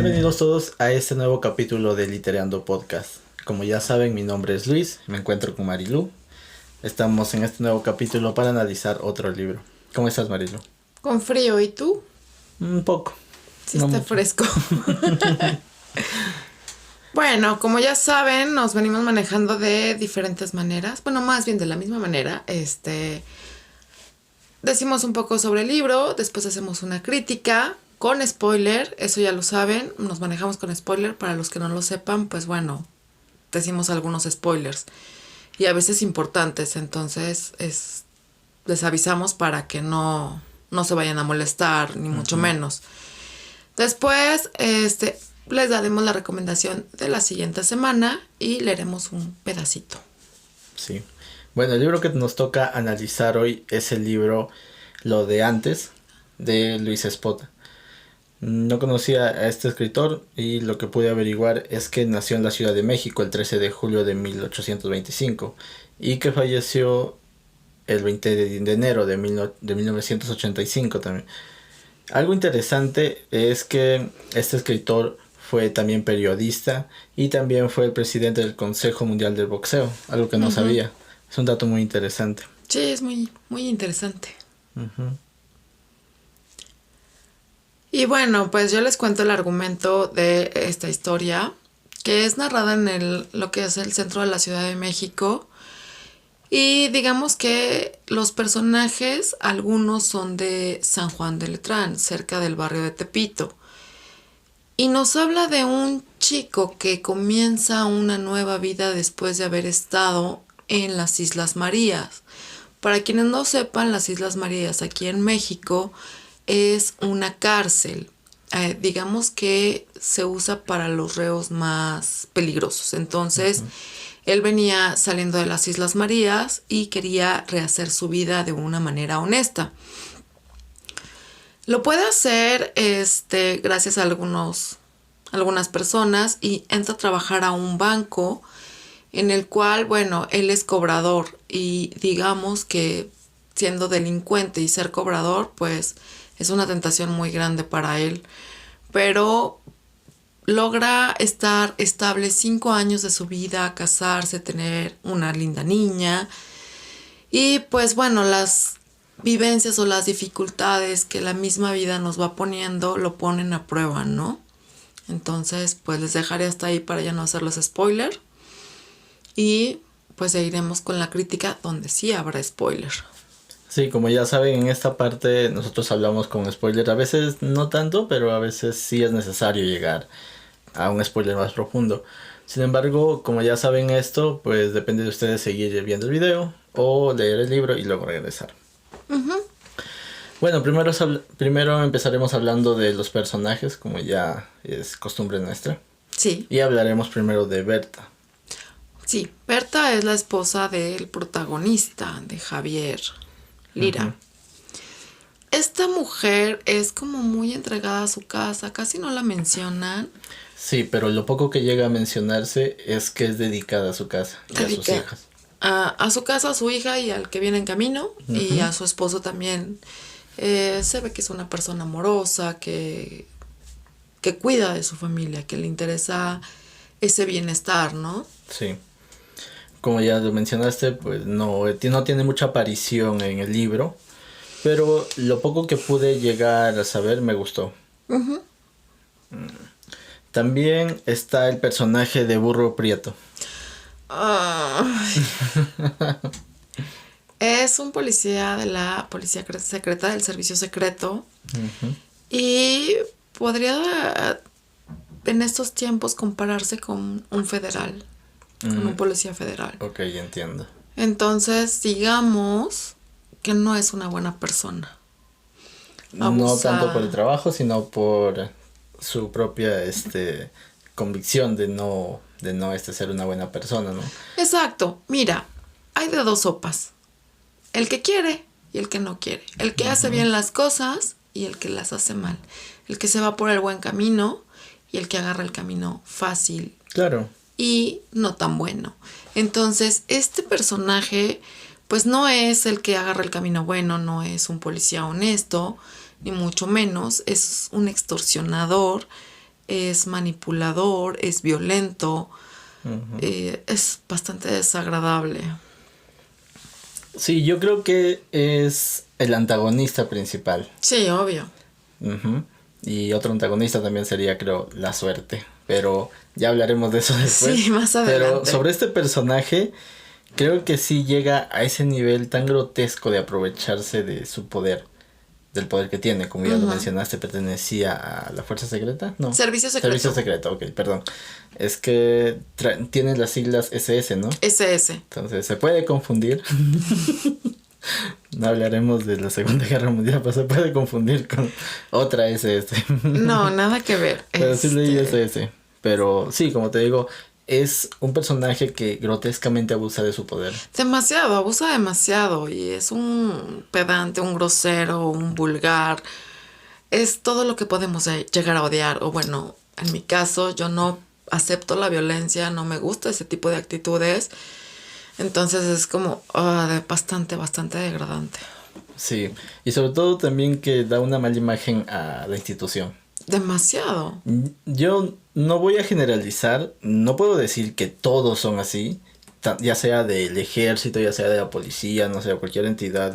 Bienvenidos todos a este nuevo capítulo de Litereando Podcast. Como ya saben, mi nombre es Luis, me encuentro con Marilu. Estamos en este nuevo capítulo para analizar otro libro. ¿Cómo estás, Marilu? Con frío, ¿y tú? Un poco. Sí, no está mucho. fresco. Bueno, como ya saben, nos venimos manejando de diferentes maneras. Bueno, más bien de la misma manera. Decimos un poco sobre el libro, después hacemos una crítica con spoiler, eso ya lo saben, nos manejamos con spoiler. Para los que no lo sepan, pues bueno, decimos algunos spoilers y a veces importantes, entonces les avisamos para que no se vayan a molestar, ni mucho menos. Después, les daremos la recomendación de la siguiente semana y leeremos un pedacito. Sí. Bueno, el libro que nos toca analizar hoy es el libro Lo de antes, de Luis Espota. No conocía a este escritor y lo que pude averiguar es que nació en la Ciudad de México el 13 de julio de 1825 y que falleció el 20 de enero de 1985 también. Algo interesante es que este escritor fue también periodista y también fue el presidente del Consejo Mundial del Boxeo, algo que no sabía. Es un dato muy interesante. Sí, es muy, muy interesante. Y bueno, pues yo les cuento el argumento de esta historia, que es narrada en lo que es el centro de la Ciudad de México. Y digamos que los personajes, algunos son de San Juan de Letrán, cerca del barrio de Tepito. Y nos habla de un chico que comienza una nueva vida después de haber estado en las Islas Marías. Para quienes no sepan, las Islas Marías aquí en México es una cárcel. Digamos que se usa para los reos más peligrosos. Entonces, él venía saliendo de las Islas Marías y quería rehacer su vida de una manera honesta. Lo puede hacer gracias a algunas personas y entra a trabajar a un banco en el cual, bueno, él es cobrador y digamos que siendo delincuente y ser cobrador, pues es una tentación muy grande para él, pero logra estar estable 5 años de su vida, casarse, tener una linda niña y pues bueno, las vivencias o las dificultades que la misma vida nos va poniendo lo ponen a prueba, ¿no? Entonces, pues les dejaré hasta ahí para ya no hacerles spoiler. Y pues seguiremos con la crítica donde sí habrá spoiler. Sí, como ya saben, en esta parte nosotros hablamos con spoiler. A veces no tanto, pero a veces sí es necesario llegar a un spoiler más profundo. Sin embargo, como ya saben esto, pues depende de ustedes seguir viendo el video o leer el libro y luego regresar. Bueno, primero empezaremos hablando de los personajes, como ya es costumbre nuestra. Sí. Y hablaremos primero de Berta. Sí, Berta es la esposa del protagonista, de Javier Lira. Esta mujer es como muy entregada a su casa, casi no la mencionan. Sí, pero lo poco que llega a mencionarse es que es dedicada a su casa y a sus hijas. A su casa, a su hija y al que viene en camino, y a su esposo también. Se ve que es una persona amorosa, que cuida de su familia, que le interesa ese bienestar, ¿no? Sí. Como ya lo mencionaste, pues no tiene mucha aparición en el libro, pero lo poco que pude llegar a saber me gustó. También está el personaje de Burro Prieto. Es un policía de la policía secreta, del servicio secreto. Y podría en estos tiempos compararse con un federal. Con un policía federal. Ok, entiendo. Entonces, digamos que no es una buena persona. No tanto por el trabajo, sino por su propia convicción de no ser una buena persona, ¿no? Exacto. Mira, hay de dos sopas. El que quiere y el que no quiere. El que hace bien las cosas y el que las hace mal. El que se va por el buen camino y el que agarra el camino fácil. Claro. Y no tan bueno. Entonces, este personaje, pues no es el que agarra el camino bueno, no es un policía honesto, ni mucho menos, es un extorsionador es manipulador, es violento, es bastante desagradable. Sí, yo creo que es el antagonista principal. Sí, obvio. Ujú. Y otro antagonista también sería, creo, la suerte. Pero ya hablaremos de eso después. Sí, más adelante. Pero sobre este personaje, creo que sí llega a ese nivel tan grotesco de aprovecharse de su poder. Del poder que tiene, como ya lo mencionaste, pertenecía a la fuerza secreta, no. Servicio secreto. Servicio secreto, ok, perdón. Es que tiene las siglas SS, ¿no? SS. Entonces se puede confundir. No hablaremos de la Segunda Guerra Mundial, pero se puede confundir con otra SS. No, nada que ver. Pero sí leí SS. Pero sí, como te digo, es un personaje que grotescamente abusa de su poder. Demasiado, abusa demasiado y es un pedante, un grosero, un vulgar. Es todo lo que podemos llegar a odiar. O bueno, en mi caso, yo no acepto la violencia, no me gusta ese tipo de actitudes. Entonces es como bastante degradante. Sí, y sobre todo también que da una mala imagen a la institución. Demasiado. Yo no voy a generalizar, no puedo decir que todos son así, ya sea del ejército, ya sea de la policía, no sé, cualquier entidad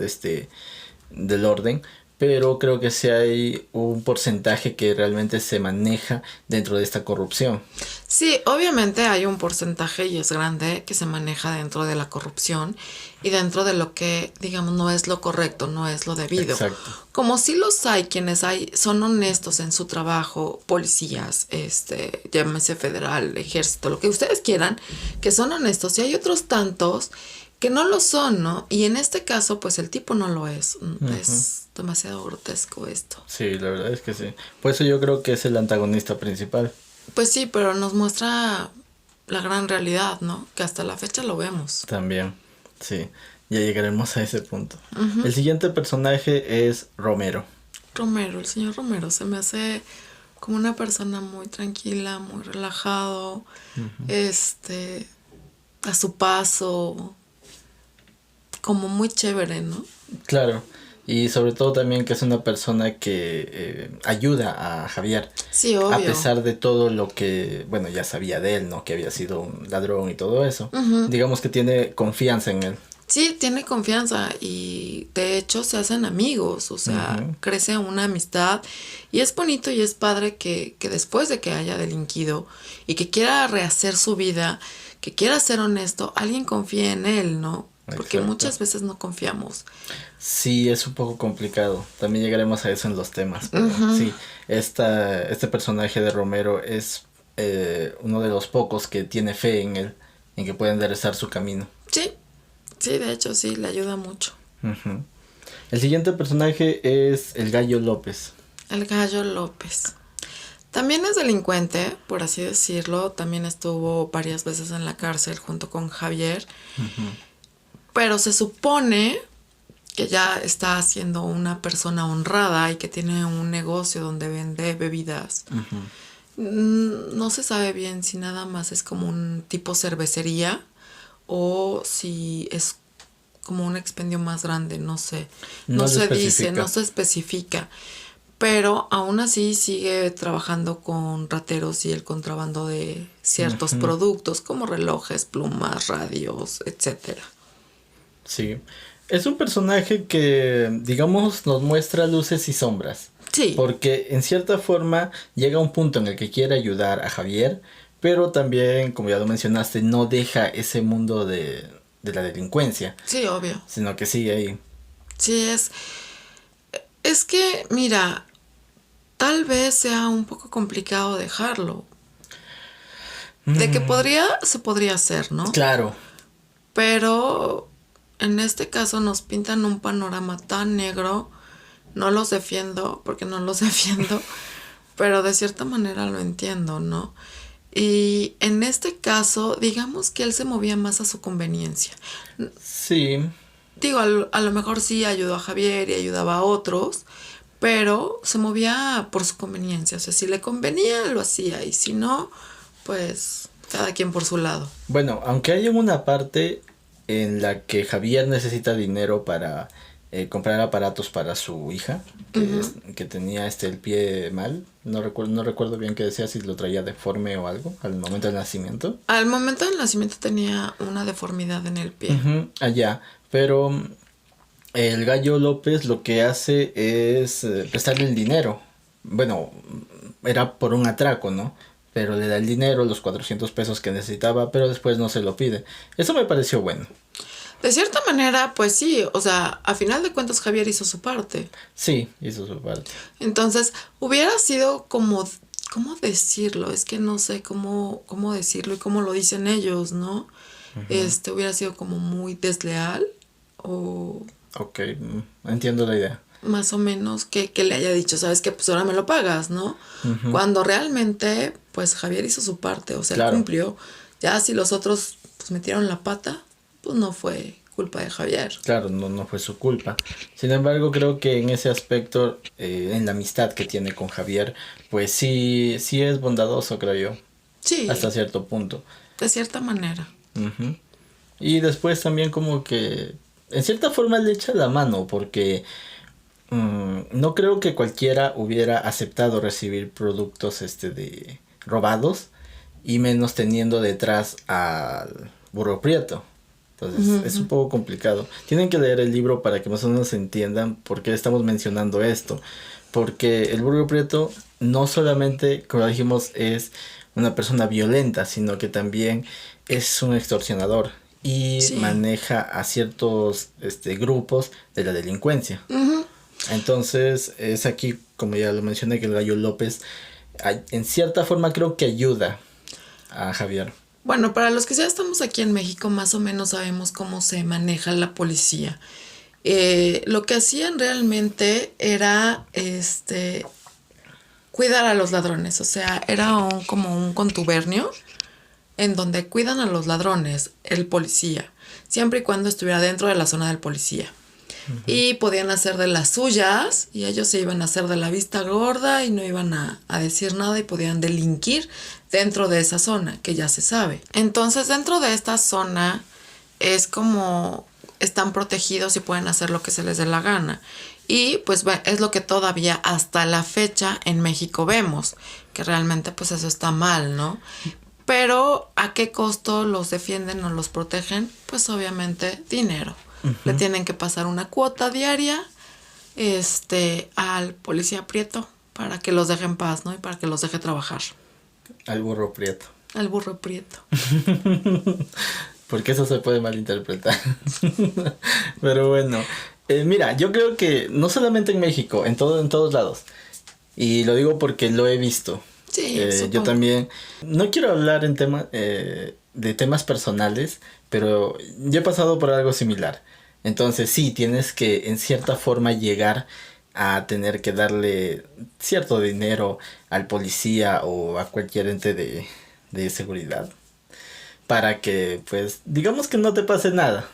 del orden, pero creo que sí hay un porcentaje que realmente se maneja dentro de esta corrupción. Sí, obviamente hay un porcentaje y es grande que se maneja dentro de la corrupción y dentro de lo que, digamos, no es lo correcto, no es lo debido. Exacto. Como sí los hay quienes son honestos en su trabajo, policías, llámese federal, ejército, lo que ustedes quieran, que son honestos, y hay otros tantos que no lo son, ¿no? Y en este caso, pues el tipo no lo es. Es demasiado grotesco esto. Sí, la verdad es que sí. Por eso yo creo que es el antagonista principal. Pues sí, pero nos muestra la gran realidad, ¿no? Que hasta la fecha lo vemos. También, sí. Ya llegaremos a ese punto. El siguiente personaje es Romero. Romero, el señor Romero, se me hace como una persona muy tranquila, muy relajado, a su paso, como muy chévere, ¿no? Claro, y sobre todo también que es una persona que ayuda a Javier. Sí, obvio. A pesar de todo lo que, bueno, ya sabía de él, ¿no? Que había sido un ladrón y todo eso. Digamos que tiene confianza en él. Sí, tiene confianza y de hecho se hacen amigos, o sea, crece una amistad y es bonito y es padre que después de que haya delinquido y que quiera rehacer su vida, que quiera ser honesto, alguien confíe en él, ¿no? Porque Exacto. muchas veces no confiamos. Sí, es un poco complicado. También llegaremos a eso en los temas. Pero sí, este personaje de Romero es uno de los pocos que tiene fe en él, en que puede enderezar su camino. Sí, de hecho sí, le ayuda mucho. El siguiente personaje es el Gallo López. El Gallo López. También es delincuente, por así decirlo. También estuvo varias veces en la cárcel junto con Javier. Pero se supone que ya está siendo una persona honrada y que tiene un negocio donde vende bebidas. No se sabe bien si nada más es como un tipo cervecería o si es como un expendio más grande, no sé. No se dice, no se especifica. Pero aún así sigue trabajando con rateros y el contrabando de ciertos productos como relojes, plumas, radios, etcétera. Sí, es un personaje que, digamos, nos muestra luces y sombras. Sí. Porque en cierta forma llega a un punto en el que quiere ayudar a Javier, pero también, como ya lo mencionaste, no deja ese mundo de la delincuencia. Sí, obvio. Sino que sigue ahí. Sí, es que, mira, tal vez sea un poco complicado dejarlo. De que se podría hacer, ¿no? Claro. Pero en este caso nos pintan un panorama tan negro. No los defiendo, porque no los defiendo, pero de cierta manera lo entiendo, ¿no? Y en este caso, digamos que él se movía más a su conveniencia. Sí. Digo, a lo mejor sí ayudó a Javier y ayudaba a otros, pero se movía por su conveniencia. O sea, si le convenía, lo hacía, y si no, pues cada quien por su lado. Bueno, aunque hay una parte en la que Javier necesita dinero para comprar aparatos para su hija, que tenía el pie mal. No recuerdo bien qué decía, si lo traía deforme o algo al momento del nacimiento. Al momento del nacimiento tenía una deformidad en el pie. Allá, pero el Gallo López lo que hace es prestarle el dinero. Bueno, era por un atraco, ¿no? Pero le da el dinero, los 400 pesos que necesitaba, pero después no se lo pide. Eso me pareció bueno. De cierta manera, pues sí, o sea, a final de cuentas Javier hizo su parte. Sí, hizo su parte. Entonces, hubiera sido como, ¿cómo decirlo? Es que no sé cómo decirlo y cómo lo dicen ellos, ¿no? Hubiera sido como muy desleal o... Ok, entiendo la idea. Más o menos que le haya dicho, ¿sabes qué? Pues ahora me lo pagas, ¿no? Cuando realmente, pues Javier hizo su parte, o sea, Claro. él cumplió. Ya si los otros, pues metieron la pata, pues no fue culpa de Javier. Claro, no fue su culpa. Sin embargo, creo que en ese aspecto, en la amistad que tiene con Javier, pues sí es bondadoso, creo yo. Sí. Hasta cierto punto. De cierta manera. Y después también como que, en cierta forma le echa la mano, porque no creo que cualquiera hubiera aceptado recibir productos de robados, y menos teniendo detrás al Burro Prieto. Entonces es un poco complicado. Tienen que leer el libro para que más o menos entiendan por qué estamos mencionando esto. Porque el Burro Prieto no solamente, como dijimos, es una persona violenta, sino que también es un extorsionador y maneja a ciertos grupos de la delincuencia. Entonces es aquí, como ya lo mencioné, que el Gallo López en cierta forma creo que ayuda a Javier. Bueno, para los que ya estamos aquí en México, más o menos sabemos cómo se maneja la policía. Lo que hacían realmente era cuidar a los ladrones. O sea, era como un contubernio en donde cuidan a los ladrones, el policía, siempre y cuando estuviera dentro de la zona del policía. Y podían hacer de las suyas, y ellos se iban a hacer de la vista gorda y no iban a decir nada, y podían delinquir dentro de esa zona, que ya se sabe. Entonces, dentro de esta zona es como están protegidos y pueden hacer lo que se les dé la gana. Y pues es lo que todavía hasta la fecha en México vemos, que realmente pues eso está mal, ¿no? Pero ¿a qué costo los defienden o los protegen? Pues obviamente dinero. Le tienen que pasar una cuota diaria al policía Prieto para que los deje en paz, ¿no? Y para que los deje trabajar. Al Burro Prieto. Al Burro Prieto. Porque eso se puede malinterpretar. Pero bueno, mira, yo creo que no solamente en México, en todos lados. Y lo digo porque lo he visto. Sí, yo también. No quiero hablar en de temas personales, pero yo he pasado por algo similar. Entonces sí, tienes que en cierta forma llegar a tener que darle cierto dinero al policía o a cualquier ente de seguridad para que, pues, digamos que no te pase nada.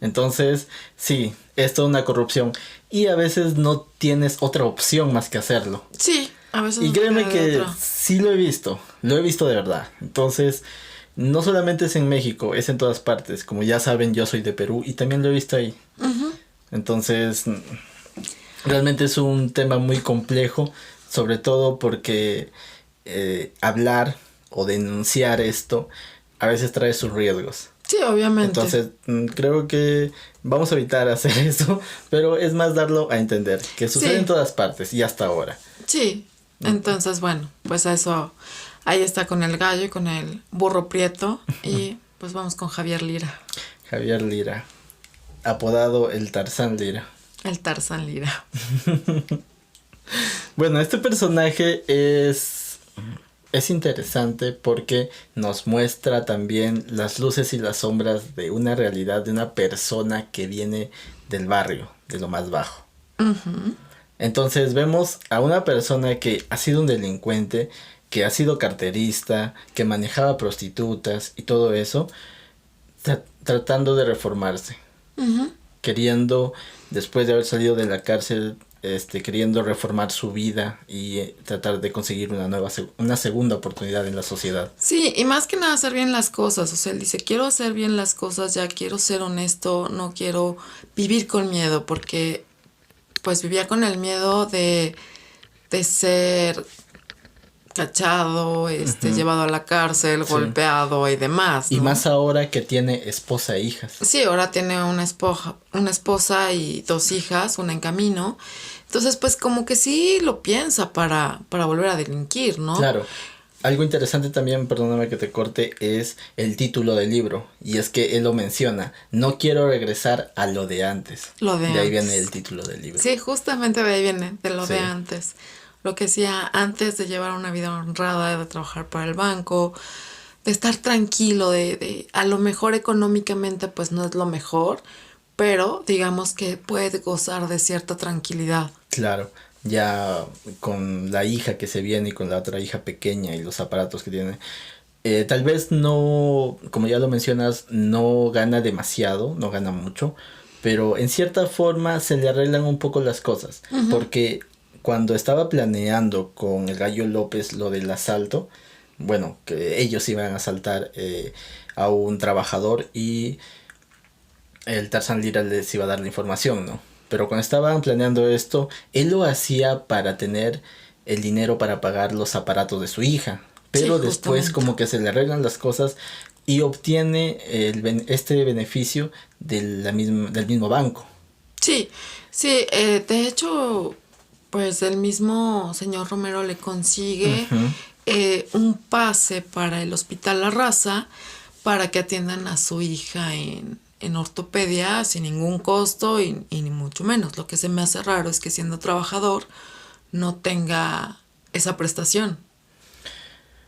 Entonces, sí, es toda una corrupción y a veces no tienes otra opción más que hacerlo. Sí, a veces. Y créeme que sí lo he visto de verdad. Entonces, no solamente es en México, es en todas partes. Como ya saben, yo soy de Perú y también lo he visto ahí. Entonces, realmente es un tema muy complejo, sobre todo porque hablar o denunciar esto a veces trae sus riesgos. Sí, obviamente. Entonces, creo que vamos a evitar hacer eso, pero es más darlo a entender, que sucede en todas partes y hasta ahora. Sí, entonces, bueno, pues eso, ahí está con el gallo y con el Burro Prieto, y pues vamos con Javier Lira. Javier Lira, apodado el Tarzán Lira. El Tarzán Lira. Bueno, este personaje es interesante porque nos muestra también las luces y las sombras de una realidad de una persona que viene del barrio, de lo más bajo. Entonces vemos a una persona que ha sido un delincuente, que ha sido carterista, que manejaba prostitutas y todo eso, tratando de reformarse. Queriendo, después de haber salido de la cárcel, queriendo reformar su vida y tratar de conseguir una segunda oportunidad en la sociedad. Sí, y más que nada hacer bien las cosas. O sea, él dice, quiero hacer bien las cosas, ya quiero ser honesto, no quiero vivir con miedo, porque pues vivía con el miedo de ser cachado, llevado a la cárcel, Sí. golpeado y demás, ¿no? Y más ahora que tiene esposa e hijas. Sí, ahora tiene una esposa y 2 hijas, una en camino. Entonces, pues como que sí lo piensa para volver a delinquir, ¿no? Claro. Algo interesante también, perdóname que te corte, es el título del libro. Y es que él lo menciona, no quiero regresar a lo de antes. Lo de ahí antes. viene el título del libro. Sí, justamente de ahí viene, de lo Sí. de antes. Lo que hacía antes de llevar una vida honrada, de trabajar para el banco, de estar tranquilo, de a lo mejor económicamente pues no es lo mejor, pero digamos que puede gozar de cierta tranquilidad. Claro, ya con la hija que se viene y con la otra hija pequeña y los aparatos que tiene. Tal vez no, como ya lo mencionas, no gana demasiado, no gana mucho, pero en cierta forma se le arreglan un poco las cosas, porque cuando estaba planeando con el Gallo López lo del asalto, bueno, que ellos iban a asaltar a un trabajador y el Tarzán Lira les iba a dar la información, ¿no? Pero cuando estaban planeando esto, él lo hacía para tener el dinero para pagar los aparatos de su hija. Pero Sí, después justamente. como que se le arreglan las cosas y obtiene este beneficio del mismo banco. Sí, sí, de hecho, pues el mismo señor Romero le consigue Ujú. un pase para el Hospital La Raza para que atiendan a su hija en ortopedia sin ningún costo y ni mucho menos. Lo que se me hace raro es que siendo trabajador no tenga esa prestación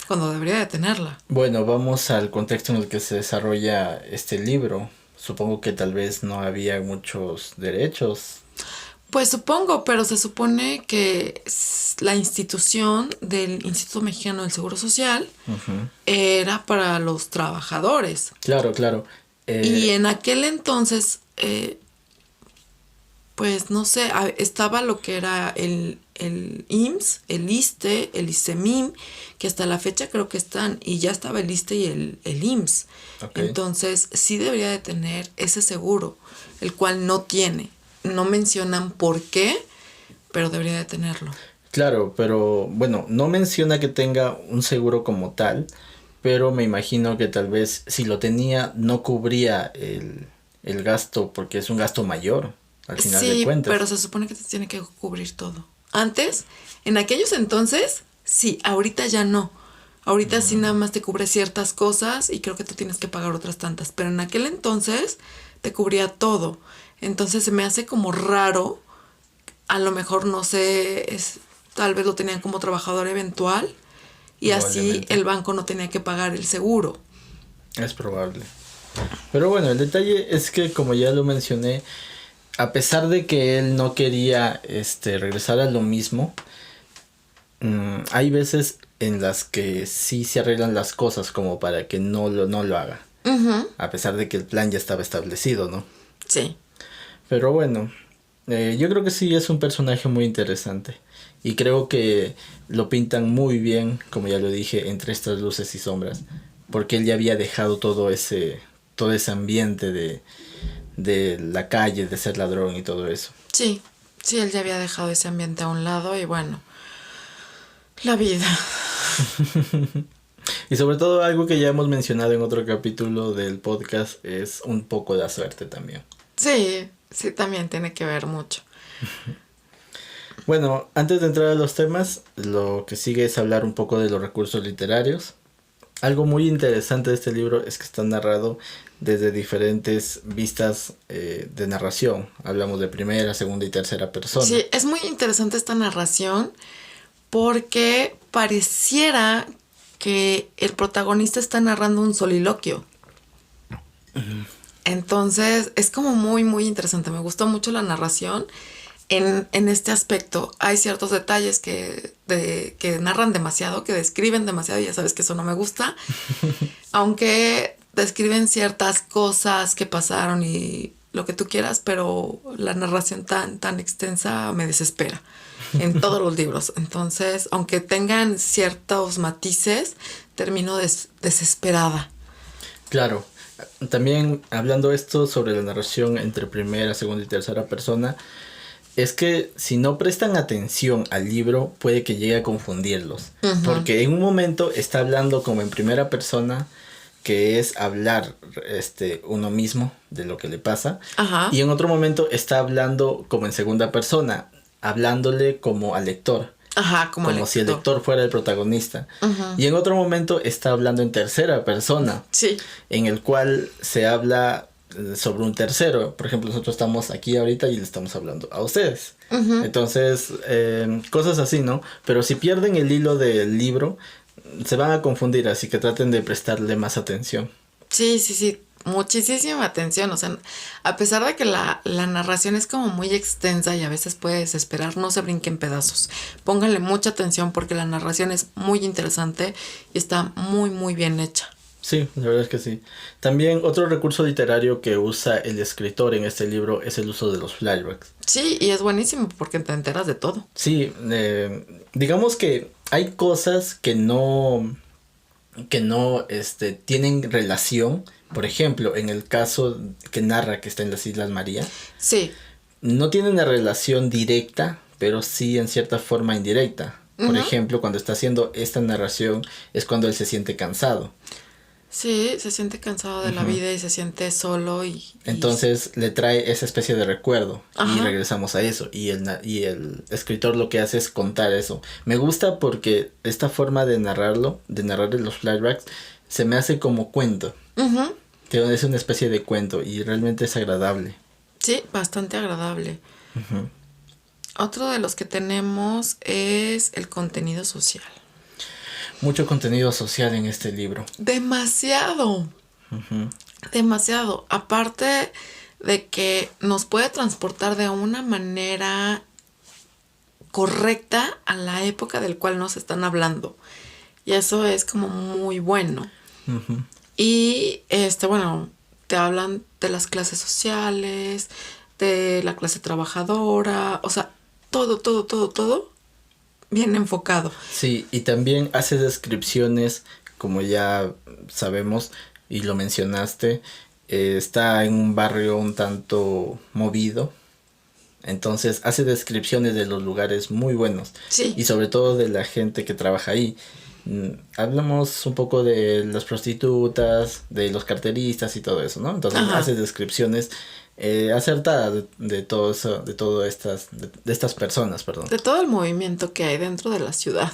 cuando debería de tenerla. Bueno, vamos al contexto en el que se desarrolla este libro. Supongo que tal vez no había muchos derechos. Pues supongo, pero se supone que la institución del Instituto Mexicano del Seguro Social Ujú. era para los trabajadores. Claro, claro. Y en aquel entonces, pues no sé, estaba lo que era el IMSS, el ISSSTE, el ISEMIM, que hasta la fecha creo que están, y ya estaba el ISSSTE y el IMSS. Ok. Entonces sí debería de tener ese seguro, el cual no tiene. No mencionan por qué, pero debería de tenerlo. Claro, pero bueno, no menciona que tenga un seguro como tal, pero me imagino que tal vez si lo tenía no cubría el gasto porque es un gasto mayor al final de Sí, cuentas. pero se supone que te tiene que cubrir todo. Antes, en aquellos entonces, sí, ahorita ya no. Ahorita sí nada más te cubre ciertas cosas y creo que tú tienes que pagar otras tantas. Pero en aquel entonces te cubría todo. Entonces se me hace como raro. A lo mejor no sé, tal vez lo tenían como trabajador eventual y así Probablemente. el banco no tenía que pagar el seguro. Es probable. Pero bueno, el detalle es que como ya lo mencioné, a pesar de que él no quería regresar a lo mismo, hay veces en las que sí se arreglan las cosas como para que no lo haga. Ujú. A pesar de que el plan ya estaba establecido, ¿no? Sí. Pero bueno, yo creo que sí es un personaje muy interesante. Y creo que lo pintan muy bien, como ya lo dije, entre estas luces y sombras. Porque él ya había dejado todo ese ambiente de la calle, de ser ladrón y todo eso. Sí, sí, él ya había dejado ese ambiente a un lado y bueno, la vida. Y sobre todo algo que ya hemos mencionado en otro capítulo del podcast es un poco la suerte también. Sí, sí, también tiene que ver mucho. Bueno, antes de entrar a los temas, lo que sigue es hablar un poco de los recursos literarios. Algo muy interesante de este libro es que está narrado desde diferentes vistas de narración. Hablamos de primera, segunda y tercera persona. Sí, es muy interesante esta narración porque pareciera que el protagonista está narrando un soliloquio. Entonces, es como muy, muy interesante. Me gustó mucho la narración en este aspecto. Hay ciertos detalles que narran demasiado, que describen demasiado, y ya sabes que eso no me gusta. Aunque describen ciertas cosas que pasaron y lo que tú quieras, pero la narración tan extensa me desespera en todos los libros. Entonces, aunque tengan ciertos matices, termino desesperada. Claro. También hablando esto sobre la narración entre primera, segunda y tercera persona, es que si no prestan atención al libro puede que llegue a confundirlos. Ujú. Porque en un momento está hablando como en primera persona, que es hablar uno mismo de lo que le pasa. Ajá. Y en otro momento está hablando como en segunda persona, hablándole como al lector. Ajá, como Si el lector fuera el protagonista. Ujú. Y en otro momento está hablando en tercera persona, Sí. en el cual se habla sobre un tercero. Por ejemplo, nosotros estamos aquí ahorita y le estamos hablando a ustedes. Ujú. Entonces, cosas así, ¿no? Pero si pierden el hilo del libro, se van a confundir, así que traten de prestarle más atención. Sí. Muchísima atención. O sea, a pesar de que la narración es como muy extensa y a veces puede desesperar, no se brinquen pedazos. Pónganle mucha atención porque la narración es muy interesante y está muy bien hecha. Sí, la verdad es que sí. También otro recurso literario que usa el escritor en este libro es el uso de los flashbacks. Sí, y es buenísimo porque te enteras de todo. Sí, digamos que hay cosas que no tienen relación. Por ejemplo, en el caso que narra que está en las Islas María, Sí. no tiene una relación directa, pero sí en cierta forma indirecta. Por Ujú. ejemplo, cuando está haciendo esta narración es cuando él se siente cansado. Sí, se siente cansado de la vida y se siente solo y Entonces le trae esa especie de recuerdo. Y Ajá. regresamos a eso. Y el escritor lo que hace es contar eso. Me gusta porque esta forma de narrarlo, de narrar los flashbacks, se me hace como cuento. Ujú. Es una especie de cuento y realmente es agradable. Sí, bastante agradable. Otro de los que tenemos es el contenido social. Mucho contenido social en este libro. Demasiado. Demasiado. Aparte de que nos puede transportar de una manera correcta a la época del cual nos están hablando. Y eso es como muy bueno. Y bueno, te hablan de las clases sociales, de la clase trabajadora, o sea, todo bien enfocado. Sí, y también hace descripciones, como ya sabemos y lo mencionaste, está en un barrio un tanto movido. Entonces hace descripciones de los lugares muy buenos. Sí. Y sobre todo de la gente que trabaja ahí. Hablamos un poco de las prostitutas, de los carteristas y todo eso, ¿no? Entonces Ajá. hace descripciones acertadas de todo eso, de estas personas, perdón. De todo el movimiento que hay dentro de la ciudad,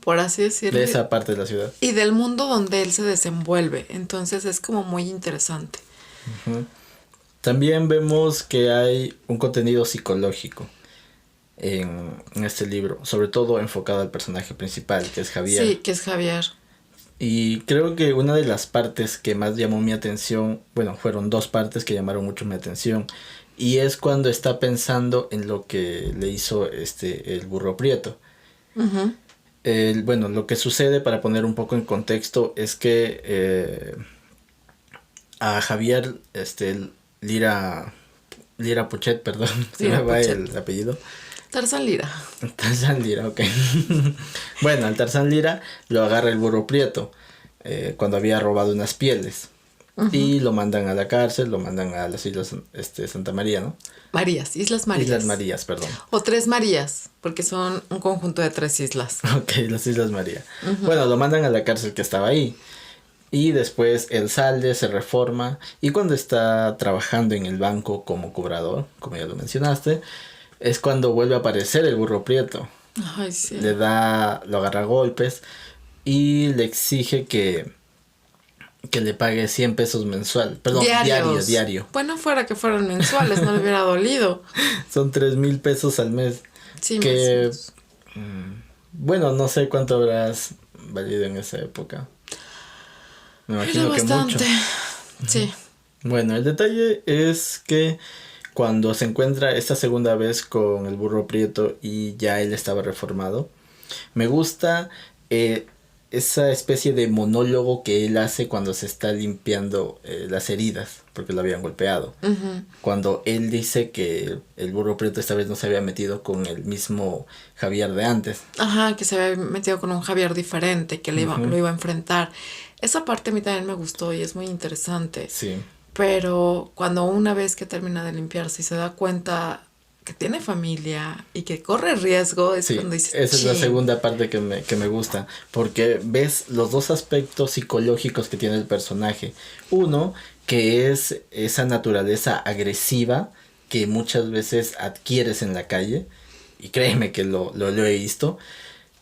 por así decirlo. De esa parte de la ciudad. Y del mundo donde él se desenvuelve. Entonces es como muy interesante. También vemos que hay un contenido psicológico en este libro, sobre todo enfocado al personaje principal, que es Javier. Sí, que es Javier. Y creo que una de las partes que más llamó mi atención, bueno, fueron dos partes que llamaron mucho mi atención, y es cuando está pensando en lo que le hizo el burro prieto. Bueno, lo que sucede, para poner un poco en contexto, es que a Javier, Lira Puchet, perdón, se me va el apellido. Tarzán Lira. Tarzán Lira, ok. Bueno, al Tarzán Lira lo agarra el burro prieto cuando había robado unas pieles. Y lo mandan a la cárcel, lo mandan a las Islas Santa María, ¿no? Islas Marías. Islas Marías, perdón. O 3 Marías, porque son un conjunto de 3 islas. Ok, las Islas María. Bueno, lo mandan a la cárcel que estaba ahí. Y después él sale, se reforma. Y cuando está trabajando en el banco como cobrador, como ya lo mencionaste, es cuando vuelve a aparecer el burro prieto. Ay, sí. Lo agarra a golpes y le exige que le pague 100 pesos mensual. Perdón, diario. Bueno, fuera que fueran mensuales, no le hubiera dolido. Son 3,000 pesos al mes. Sí, que bueno, no sé cuánto habrás valido en esa época. Me imagino que mucho. Sí. Bueno, el detalle es que cuando se encuentra esta segunda vez con el burro prieto y ya él estaba reformado, me gusta esa especie de monólogo que él hace cuando se está limpiando las heridas, porque lo habían golpeado. Ujú. Cuando él dice que el burro preto esta vez no se había metido con el mismo Javier de antes. Ajá, que se había metido con un Javier diferente, que Ujú. lo iba a enfrentar. Esa parte a mí también me gustó y es muy interesante. Sí, Pero cuando una vez que termina de limpiarse y se da cuenta que tiene familia y que corre riesgo, es sí, cuando dices, esa es la "Chin". segunda parte que me gusta, porque ves los dos aspectos psicológicos que tiene el personaje. Uno, que es esa naturaleza agresiva que muchas veces adquieres en la calle, y créeme que lo he visto,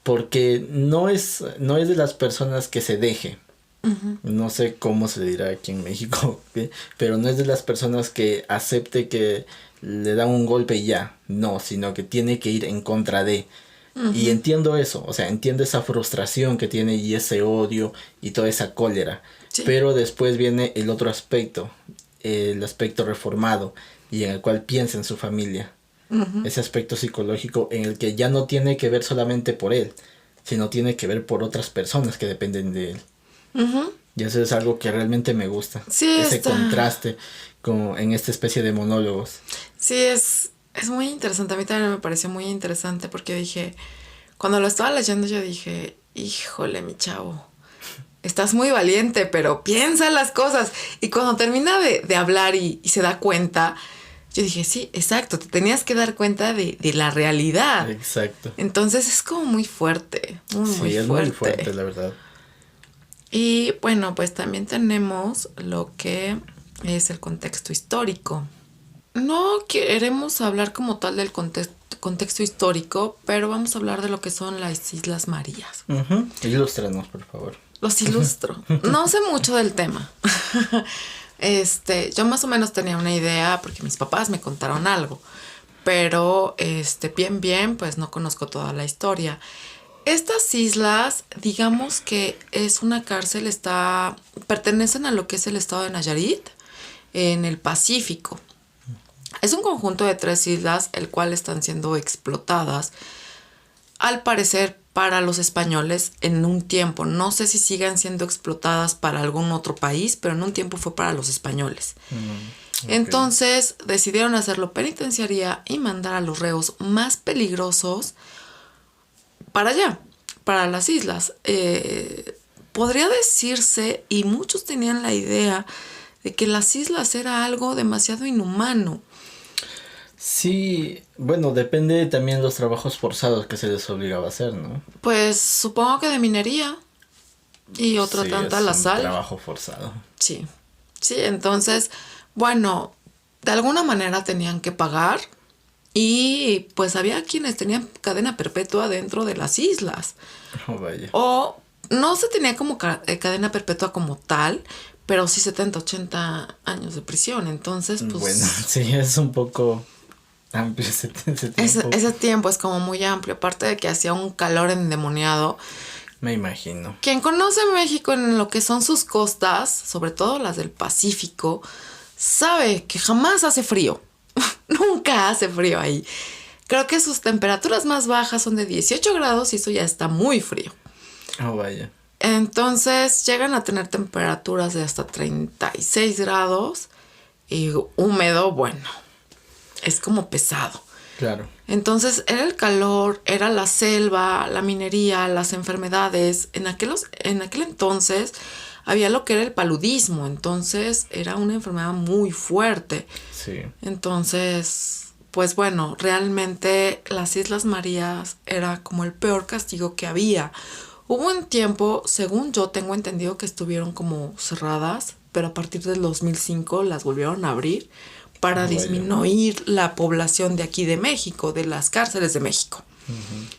porque no es de las personas que se deje. No sé cómo se le dirá aquí en México, ¿qué? Pero no es de las personas que acepte que le dan un golpe y ya. No, sino que tiene que ir en contra de. Y entiendo eso, o sea, entiendo esa frustración que tiene y ese odio y toda esa cólera. Sí. Pero después viene el otro aspecto, el aspecto reformado y en el cual piensa en su familia. Ese aspecto psicológico en el que ya no tiene que ver solamente por él, sino tiene que ver por otras personas que dependen de él. Ujú. Y eso es algo que realmente me gusta. Sí, Ese está. contraste como en esta especie de monólogos. Sí, es muy interesante. A mí también me pareció muy interesante porque dije, cuando lo estaba leyendo yo dije, híjole, mi chavo, estás muy valiente, pero piensa las cosas. Y cuando termina de hablar y se da cuenta, yo dije, sí, exacto, te tenías que dar cuenta de la realidad. Exacto. Entonces es como muy fuerte, muy, Sí, muy es fuerte. muy fuerte, la verdad. Y bueno, pues también tenemos lo que es el contexto histórico. No queremos hablar como tal del contexto histórico, pero vamos a hablar de lo que son las Islas Marías. Ilústranos, por favor. Los ilustro. No sé mucho del tema. Yo más o menos tenía una idea porque mis papás me contaron algo, pero bien, pues no conozco toda la historia. Estas islas, digamos que es una cárcel, pertenecen a lo que es el estado de Nayarit, en el Pacífico. Es un conjunto de 3 islas, el cual están siendo explotadas, al parecer para los españoles en un tiempo. No sé si sigan siendo explotadas para algún otro país, pero en un tiempo fue para los españoles. Okay. Entonces decidieron hacerlo penitenciaría y mandar a los reos más peligrosos para allá, para las islas. Podría decirse, y muchos tenían la idea, de que las islas era algo demasiado inhumano. Sí, bueno, depende también de los trabajos forzados que se les obligaba a hacer, ¿no? Pues supongo que de minería y otra Sí, tanta es la un sal. trabajo forzado. Sí, sí, entonces, bueno, de alguna manera tenían que pagar y pues había quienes tenían cadena perpetua dentro de las islas. Oh, vaya. O no se tenía como cadena perpetua como tal, pero sí 70, 80 años de prisión. Entonces, pues... Bueno, sí, es un poco amplio ese tiempo. Ese tiempo es como muy amplio, aparte de que hacía un calor endemoniado. Me imagino. Quien conoce México en lo que son sus costas, sobre todo las del Pacífico, sabe que jamás hace frío. Nunca hace frío ahí. Creo que sus temperaturas más bajas son de 18 grados y eso ya está muy frío. Oh, vaya. Entonces llegan a tener temperaturas de hasta 36 grados y húmedo, bueno, es como pesado. Claro. Entonces era el calor, era la selva, la minería, las enfermedades. En aquel entonces había lo que era el paludismo, entonces era una enfermedad muy fuerte. Sí. Entonces, pues bueno, realmente las Islas Marías era como el peor castigo que había. Hubo un tiempo, según yo tengo entendido, que estuvieron como cerradas, pero a partir del 2005 las volvieron a abrir para disminuir la población de aquí de México, de las cárceles de México.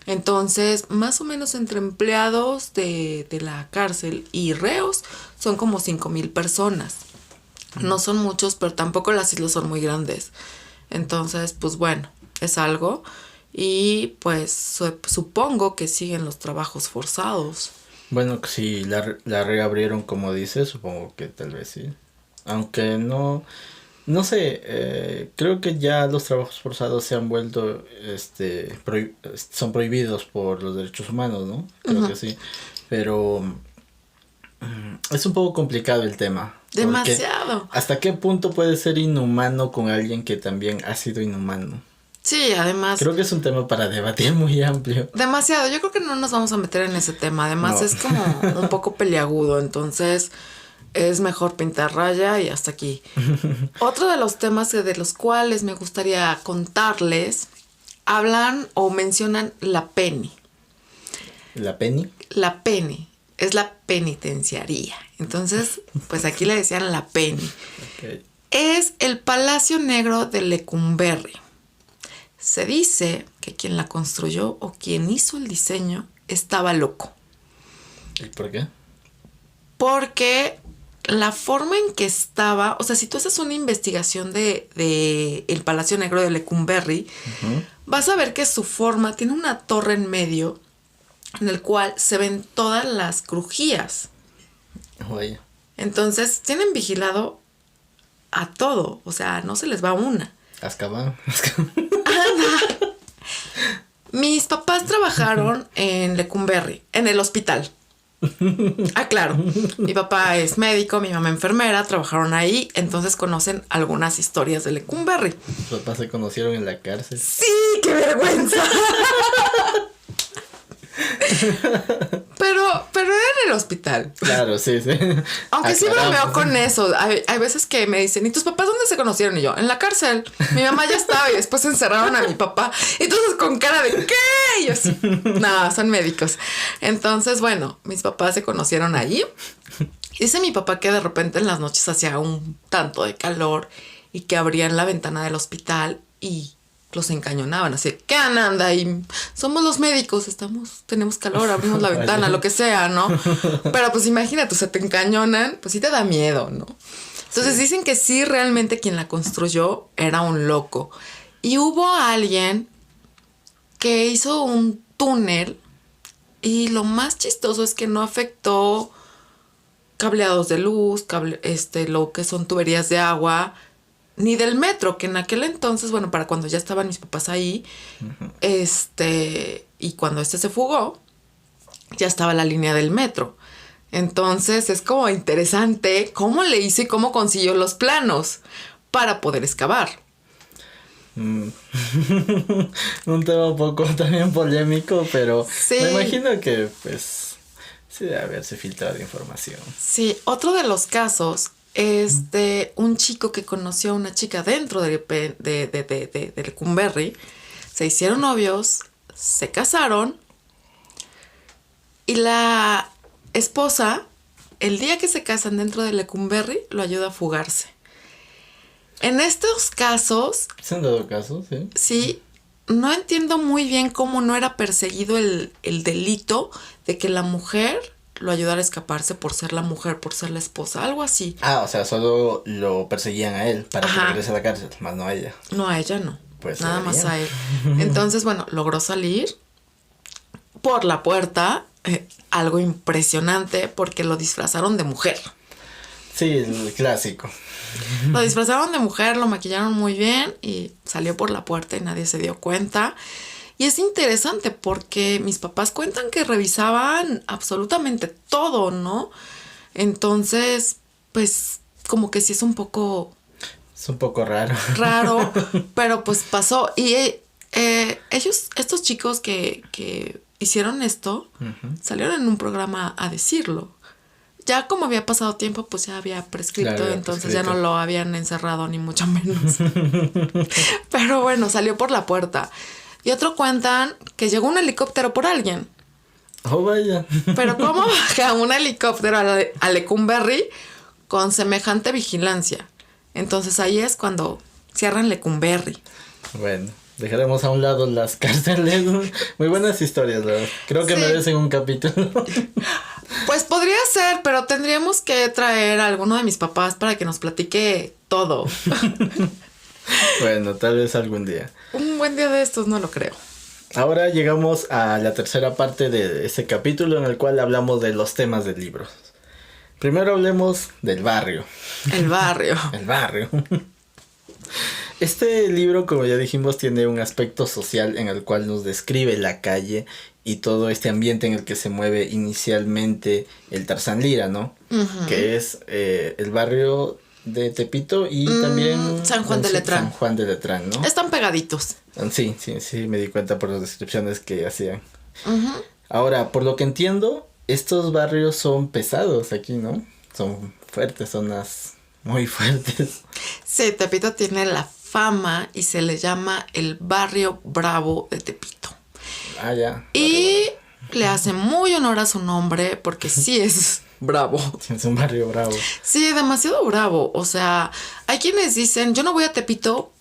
Entonces, más o menos entre empleados de la cárcel y reos son como 5,000 personas. No son muchos, pero tampoco las islas son muy grandes. Entonces, pues bueno, es algo. Y pues supongo que siguen los trabajos forzados. Bueno, si la reabrieron como dices, supongo que tal vez sí. Aunque no sé, creo que ya los trabajos forzados se han vuelto, son prohibidos por los derechos humanos, ¿no? Creo que sí. Pero es un poco complicado el tema. Demasiado. ¿Hasta qué punto puede ser inhumano con alguien que también ha sido inhumano? Sí, además. Creo que es un tema para debatir muy amplio. Demasiado. Yo creo que no nos vamos a meter en ese tema. Además, No. es como un poco peliagudo. Entonces, es mejor pintar raya y hasta aquí. Otro de los temas de los cuales me gustaría contarles, hablan o mencionan la peni. ¿La Penny? La peni es la penitenciaría. Entonces, pues aquí le decían la peni. Okay. Es el Palacio Negro de Lecumberri. Se dice que quien la construyó o quien hizo el diseño estaba loco. ¿Y por qué? Porque la forma en que estaba, o sea, si tú haces una investigación de el Palacio Negro de Lecumberri, vas a ver que su forma tiene una torre en medio en el cual se ven todas las crujías. Oye. Entonces, tienen vigilado a todo, o sea, no se les va una. Azkaban. Mis papás trabajaron en Lecumberri, en el hospital. Ah, claro. Mi papá es médico, mi mamá enfermera, trabajaron ahí, entonces conocen algunas historias de Lecumberri. Sus papás se conocieron en la cárcel. ¡Sí! ¡Qué vergüenza! Pero era en el hospital. Claro, sí. Aunque sí Aclaramos. bromeo con eso. Hay veces que me dicen, ¿y tus papás dónde se conocieron? Y yo, en la cárcel. Mi mamá ya estaba y después encerraron a mi papá. Entonces con cara de ¿qué? Y yo así, no, son médicos. Entonces, bueno, mis papás se conocieron allí. Dice mi papá que de repente en las noches hacía un tanto de calor y que abrían la ventana del hospital y los encañonaban, así, ¿qué anda? Y somos los médicos, tenemos calor, abrimos la ventana, lo que sea, ¿no? Pero pues imagínate, se te encañonan, pues sí te da miedo, ¿no? Entonces Sí. dicen que sí, realmente quien la construyó era un loco. Y hubo alguien que hizo un túnel y lo más chistoso es que no afectó cableados de luz, lo que son tuberías de agua, ni del metro, que en aquel entonces, bueno, para cuando ya estaban mis papás ahí, y cuando se fugó, ya estaba la línea del metro. Entonces es como interesante cómo le hizo y cómo consiguió los planos para poder excavar. Un tema un poco también polémico, pero Sí. me imagino que, pues, sí debe haberse filtrado información. Sí, otro de los casos es de un chico que conoció a una chica dentro de Lecumberri. Se hicieron novios, se casaron y la esposa, el día que se casan dentro de Lecumberri, lo ayuda a fugarse. En estos casos, ¿Se han dado casos? Sí. sí, no entiendo muy bien cómo no era perseguido el delito de que la mujer lo ayudara a escaparse por ser la mujer, por ser la esposa, algo así. Ah, o sea, solo lo perseguían a él para que Ajá. regrese a la cárcel, más no a ella. No, a ella no. Pues nada más debería. a él. Entonces, bueno, logró salir por la puerta. Algo impresionante porque lo disfrazaron de mujer. Sí, el clásico. Lo disfrazaron de mujer, lo maquillaron muy bien y salió por la puerta y nadie se dio cuenta. Y es interesante porque mis papás cuentan que revisaban absolutamente todo, ¿no? Entonces, pues como que sí es un poco Es un poco raro. raro, pero pues pasó. Y estos chicos que hicieron esto, salieron en un programa a decirlo. Ya como había pasado tiempo, pues ya había prescrito, Claro, entonces prescrito. ya no lo habían encerrado ni mucho menos. Pero bueno, salió por la puerta. Y otro cuentan que llegó un helicóptero por alguien. Oh, vaya. Pero ¿cómo baja un helicóptero a Lecumberri con semejante vigilancia? Entonces ahí es cuando cierran Lecumberri. Bueno, dejaremos a un lado las cárceles. Muy buenas historias, la verdad. Creo que Sí. merecen un capítulo. Pues podría ser, pero tendríamos que traer a alguno de mis papás para que nos platique todo. Bueno, tal vez algún día. Un buen día de estos no lo creo. Ahora llegamos a la tercera parte de este capítulo en el cual hablamos de los temas del libro. Primero hablemos del barrio. El barrio. El barrio. Este libro, como ya dijimos, tiene un aspecto social en el cual nos describe la calle y todo este ambiente en el que se mueve inicialmente el Tarzán Lira, ¿no? Que es el barrio de Tepito y también San Juan de Letrán. San Juan de Letrán, ¿no? Están pegaditos. Sí, me di cuenta por las descripciones que hacían. Ahora, por lo que entiendo, estos barrios son pesados aquí, ¿no? Son fuertes, zonas muy fuertes. Sí, Tepito tiene la fama y se le llama el barrio bravo de Tepito. Ah, ya. Y le hace muy honor a su nombre porque sí es bravo. Es un barrio bravo. Sí, demasiado bravo. O sea, hay quienes dicen, yo no voy a Tepito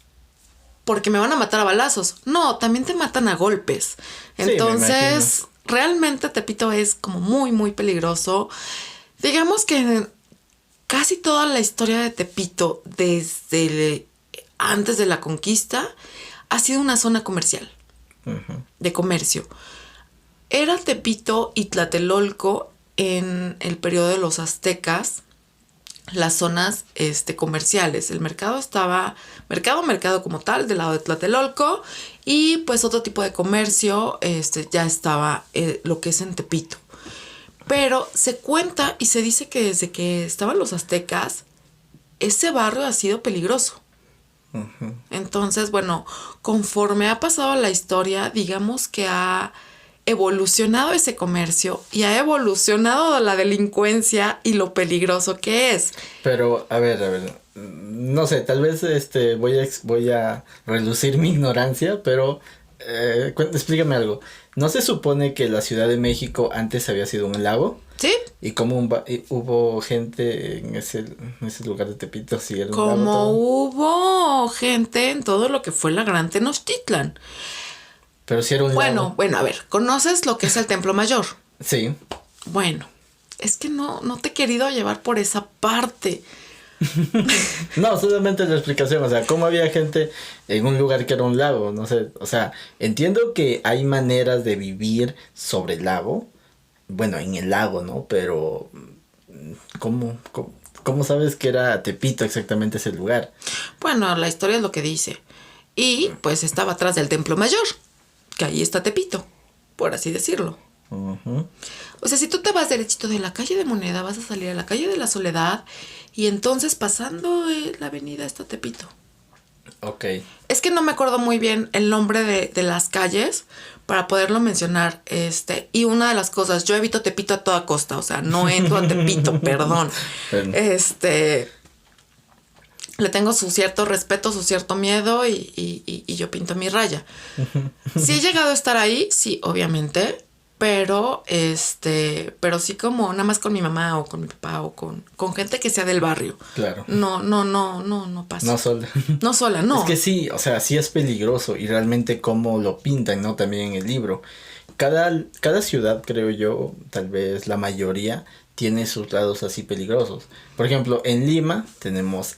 porque me van a matar a balazos. No, también te matan a golpes. Entonces, realmente Tepito es como muy, muy peligroso. Digamos que casi toda la historia de Tepito, desde antes de la conquista, ha sido una zona comercial, de comercio. Era Tepito y Tlatelolco en el periodo de los aztecas, las zonas comerciales. El mercado estaba, mercado como tal, del lado de Tlatelolco, y pues otro tipo de comercio ya estaba lo que es en Tepito. Pero se cuenta y se dice que desde que estaban los aztecas, ese barrio ha sido peligroso. Entonces, bueno, conforme ha pasado la historia, digamos que ha evolucionado ese comercio y ha evolucionado la delincuencia y lo peligroso que es. Pero, a ver, no sé, tal vez voy a relucir mi ignorancia, pero explícame algo. ¿No se supone que la Ciudad de México antes había sido un lago? ¿Sí? ¿Y cómo hubo gente en ese lugar de Tepito? ¿Sí era un lago Como todo? hubo gente en todo lo que fue la Gran Tenochtitlan. Pero sí era un lago. Bueno, a ver, ¿conoces lo que es el Templo Mayor? Sí. Bueno, es que no te he querido llevar por esa parte. No, solamente la explicación, o sea, cómo había gente en un lugar que era un lago, no sé, o sea, entiendo que hay maneras de vivir sobre el lago, bueno, en el lago, ¿no? Pero, ¿cómo sabes que era Tepito exactamente ese lugar? Bueno, la historia es lo que dice. Y pues estaba atrás del Templo Mayor, que ahí está Tepito, por así decirlo. O sea, si tú te vas derechito de la calle de Moneda, vas a salir a la calle de la Soledad y entonces pasando la avenida está Tepito. Ok. Es que no me acuerdo muy bien el nombre de las calles para poderlo mencionar. Y una de las cosas, yo evito Tepito a toda costa, o sea, no entro a Tepito, perdón. Le tengo su cierto respeto, su cierto miedo y yo pinto mi raya. Si he llegado a estar ahí, sí, obviamente. Pero sí como nada más con mi mamá o con mi papá o con gente que sea del barrio. Claro. No pasa. No sola. No sola, no. Es que sí, o sea, sí es peligroso y realmente cómo lo pintan, ¿no? También en el libro. Cada ciudad, creo yo, tal vez la mayoría, tiene sus lados así peligrosos. Por ejemplo, en Lima tenemos...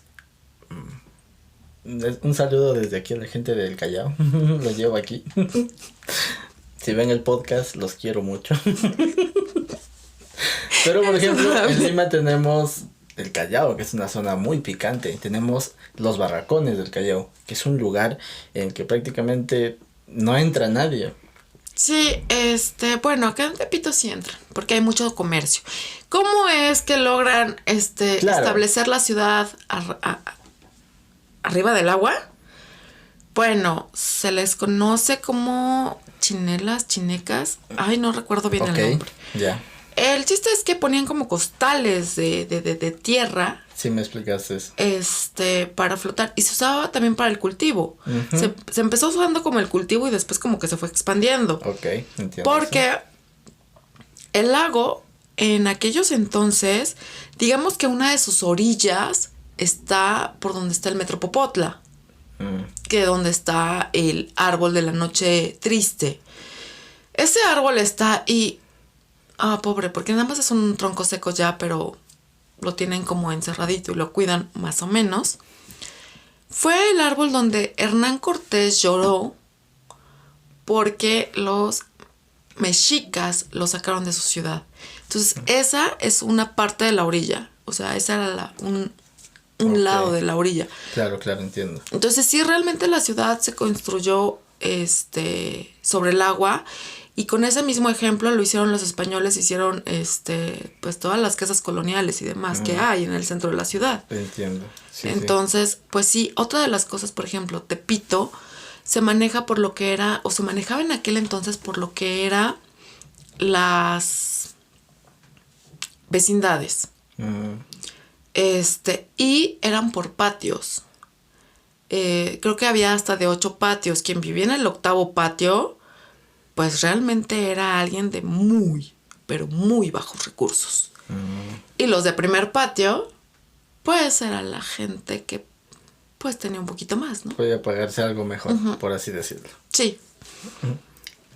un saludo desde aquí a la gente del Callao. Los llevo aquí. Si ven el podcast, los quiero mucho. Pero, por ejemplo, en Lima tenemos el Callao, que es una zona muy picante. Tenemos los Barracones del Callao, que es un lugar en el que prácticamente no entra nadie. Sí, bueno, acá en Tepito sí entran, porque hay mucho comercio. ¿Cómo es que logran Claro. establecer la ciudad arriba del agua? Bueno, se les conoce como chinelas, chinecas. Ay, no recuerdo bien el nombre. Ya. El chiste es que ponían como costales de tierra. Sí, me explicaste eso. Para flotar. Y se usaba también para el cultivo. Se empezó usando como el cultivo y después como que se fue expandiendo. Ok, entiendo. Porque el lago, en aquellos entonces, digamos que una de sus orillas está por donde está el Metro Popotla. Que donde está el árbol de la noche triste. Ese árbol está y... pobre, porque nada más es un tronco seco ya, pero lo tienen como encerradito y lo cuidan más o menos. Fue el árbol donde Hernán Cortés lloró porque los mexicas lo sacaron de su ciudad. Entonces, esa es una parte de la orilla. O sea, esa era un lado de la orilla. Claro, entiendo. Entonces, sí, realmente la ciudad se construyó sobre el agua Y con ese mismo ejemplo lo hicieron los españoles, hicieron pues todas las casas coloniales y demás que hay en el centro de la ciudad. Entiendo. Sí, entonces, pues sí, otra de las cosas, por ejemplo, Tepito se maneja por lo que era, o se manejaba en aquel entonces por lo que era las vecindades. Y eran por patios. Creo que había hasta de 8 patios. Quien vivía en el 8º patio, pues realmente era alguien de muy, pero muy bajos recursos. Y los de primer patio, pues era la gente que pues tenía un poquito más, ¿no? Podía pagarse algo mejor, por así decirlo. Sí.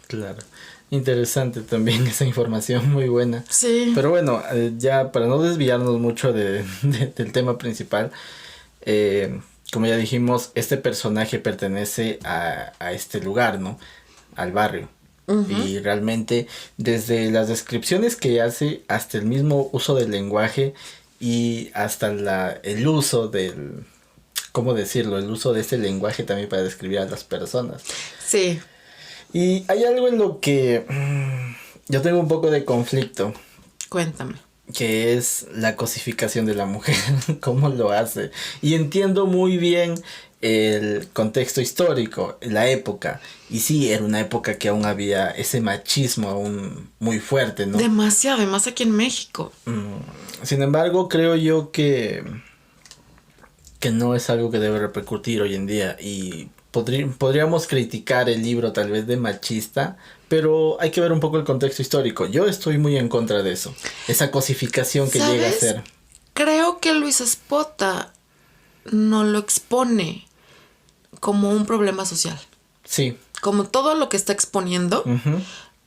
Claro. Interesante también esa información, muy buena. Sí. Pero bueno, ya para no desviarnos mucho del tema principal, como ya dijimos, este personaje pertenece a este lugar, ¿no? Al barrio. Y realmente desde las descripciones que hace hasta el mismo uso del lenguaje y hasta el uso del, ¿cómo decirlo? El uso de este lenguaje también para describir a las personas. Sí. Y hay algo en lo que yo tengo un poco de conflicto. Cuéntame. Que es la cosificación de la mujer, cómo lo hace. Y entiendo muy bien el contexto histórico, la época. Y sí, era una época que aún había ese machismo aún muy fuerte, ¿no? Demasiado, y más aquí en México. Sin embargo, creo yo que no es algo que debe repercutir hoy en día. Y podríamos criticar el libro tal vez de machista, pero hay que ver un poco el contexto histórico. Yo estoy muy en contra de eso. Esa cosificación que llega a ser. Creo que Luis Espota no lo expone como un problema social. Sí. Como todo lo que está exponiendo,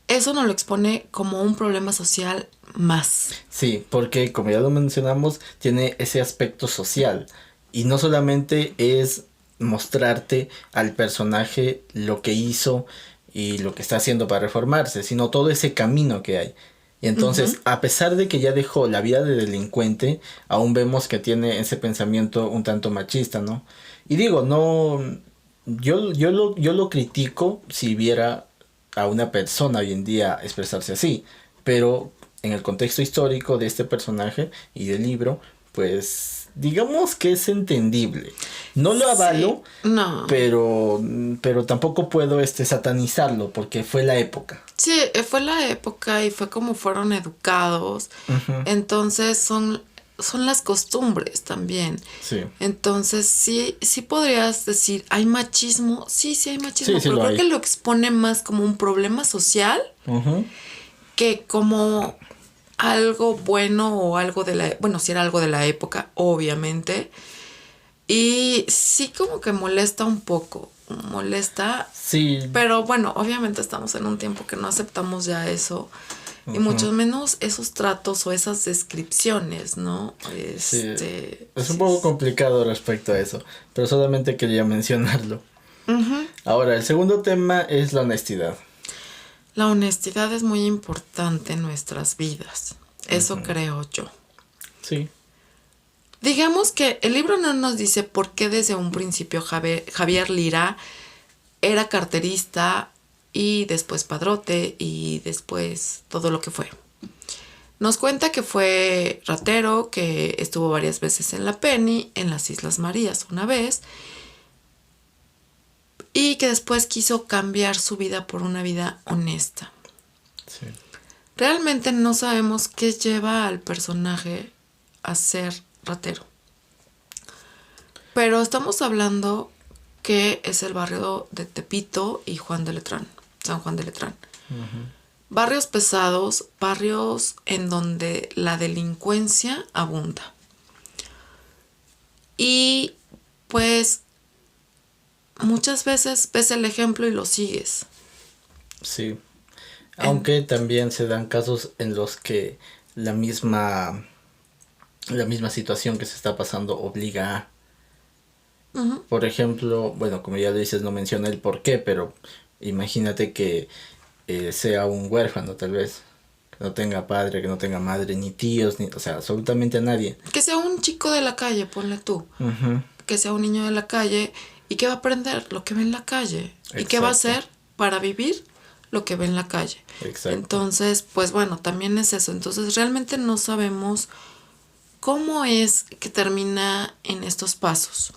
eso no lo expone como un problema social más. Sí, porque como ya lo mencionamos, tiene ese aspecto social. Y no solamente es mostrarte al personaje lo que hizo y lo que está haciendo para reformarse, sino todo ese camino que hay. Y entonces, a pesar de que ya dejó la vida de delincuente, aún vemos que tiene ese pensamiento un tanto machista, ¿no? Y digo, no, yo lo critico si viera a una persona hoy en día expresarse así, pero en el contexto histórico de este personaje y del libro, pues digamos que es entendible. No lo avalo, sí, no. pero tampoco puedo satanizarlo porque fue la época. Sí, fue la época y fue como fueron educados. Entonces son las costumbres también. Sí. Entonces sí podrías decir, ¿hay machismo? Sí hay machismo, sí pero creo hay. que lo expone más como un problema social que como algo bueno o algo bueno, si era algo de la época, obviamente. Y sí como que molesta un poco, Sí. Pero bueno, obviamente estamos en un tiempo que no aceptamos ya eso. Y mucho menos esos tratos o esas descripciones, ¿no? Sí. Es un poco complicado respecto a eso, pero solamente quería mencionarlo. Ahora, el segundo tema es la honestidad. La honestidad es muy importante en nuestras vidas. Eso creo yo. Sí. Digamos que el libro no nos dice por qué desde un principio Javier Lira era carterista y después padrote y después todo lo que fue. Nos cuenta que fue ratero, que estuvo varias veces en la Penny, en las Islas Marías una vez, y que después quiso cambiar su vida por una vida honesta. Sí. Realmente no sabemos qué lleva al personaje a ser ratero. Pero estamos hablando que es el barrio de Tepito y San Juan de Letrán. Barrios pesados, barrios en donde la delincuencia abunda. Y pues muchas veces ves el ejemplo y lo sigues. Sí. Aunque también se dan casos en los que la misma situación que se está pasando obliga a... Por ejemplo, bueno, como ya lo dices, no menciona el por qué, pero imagínate que sea un huérfano tal vez, que no tenga padre, que no tenga madre, ni tíos, o sea, absolutamente a nadie. Que sea un chico de la calle, ponle tú. Que sea un niño de la calle y que va a aprender lo que ve en la calle. Exacto. ¿Y qué va a hacer para vivir? lo que ve en la calle. Exacto. Entonces, pues bueno, también es eso. Entonces, realmente no sabemos cómo es que termina en estos pasos.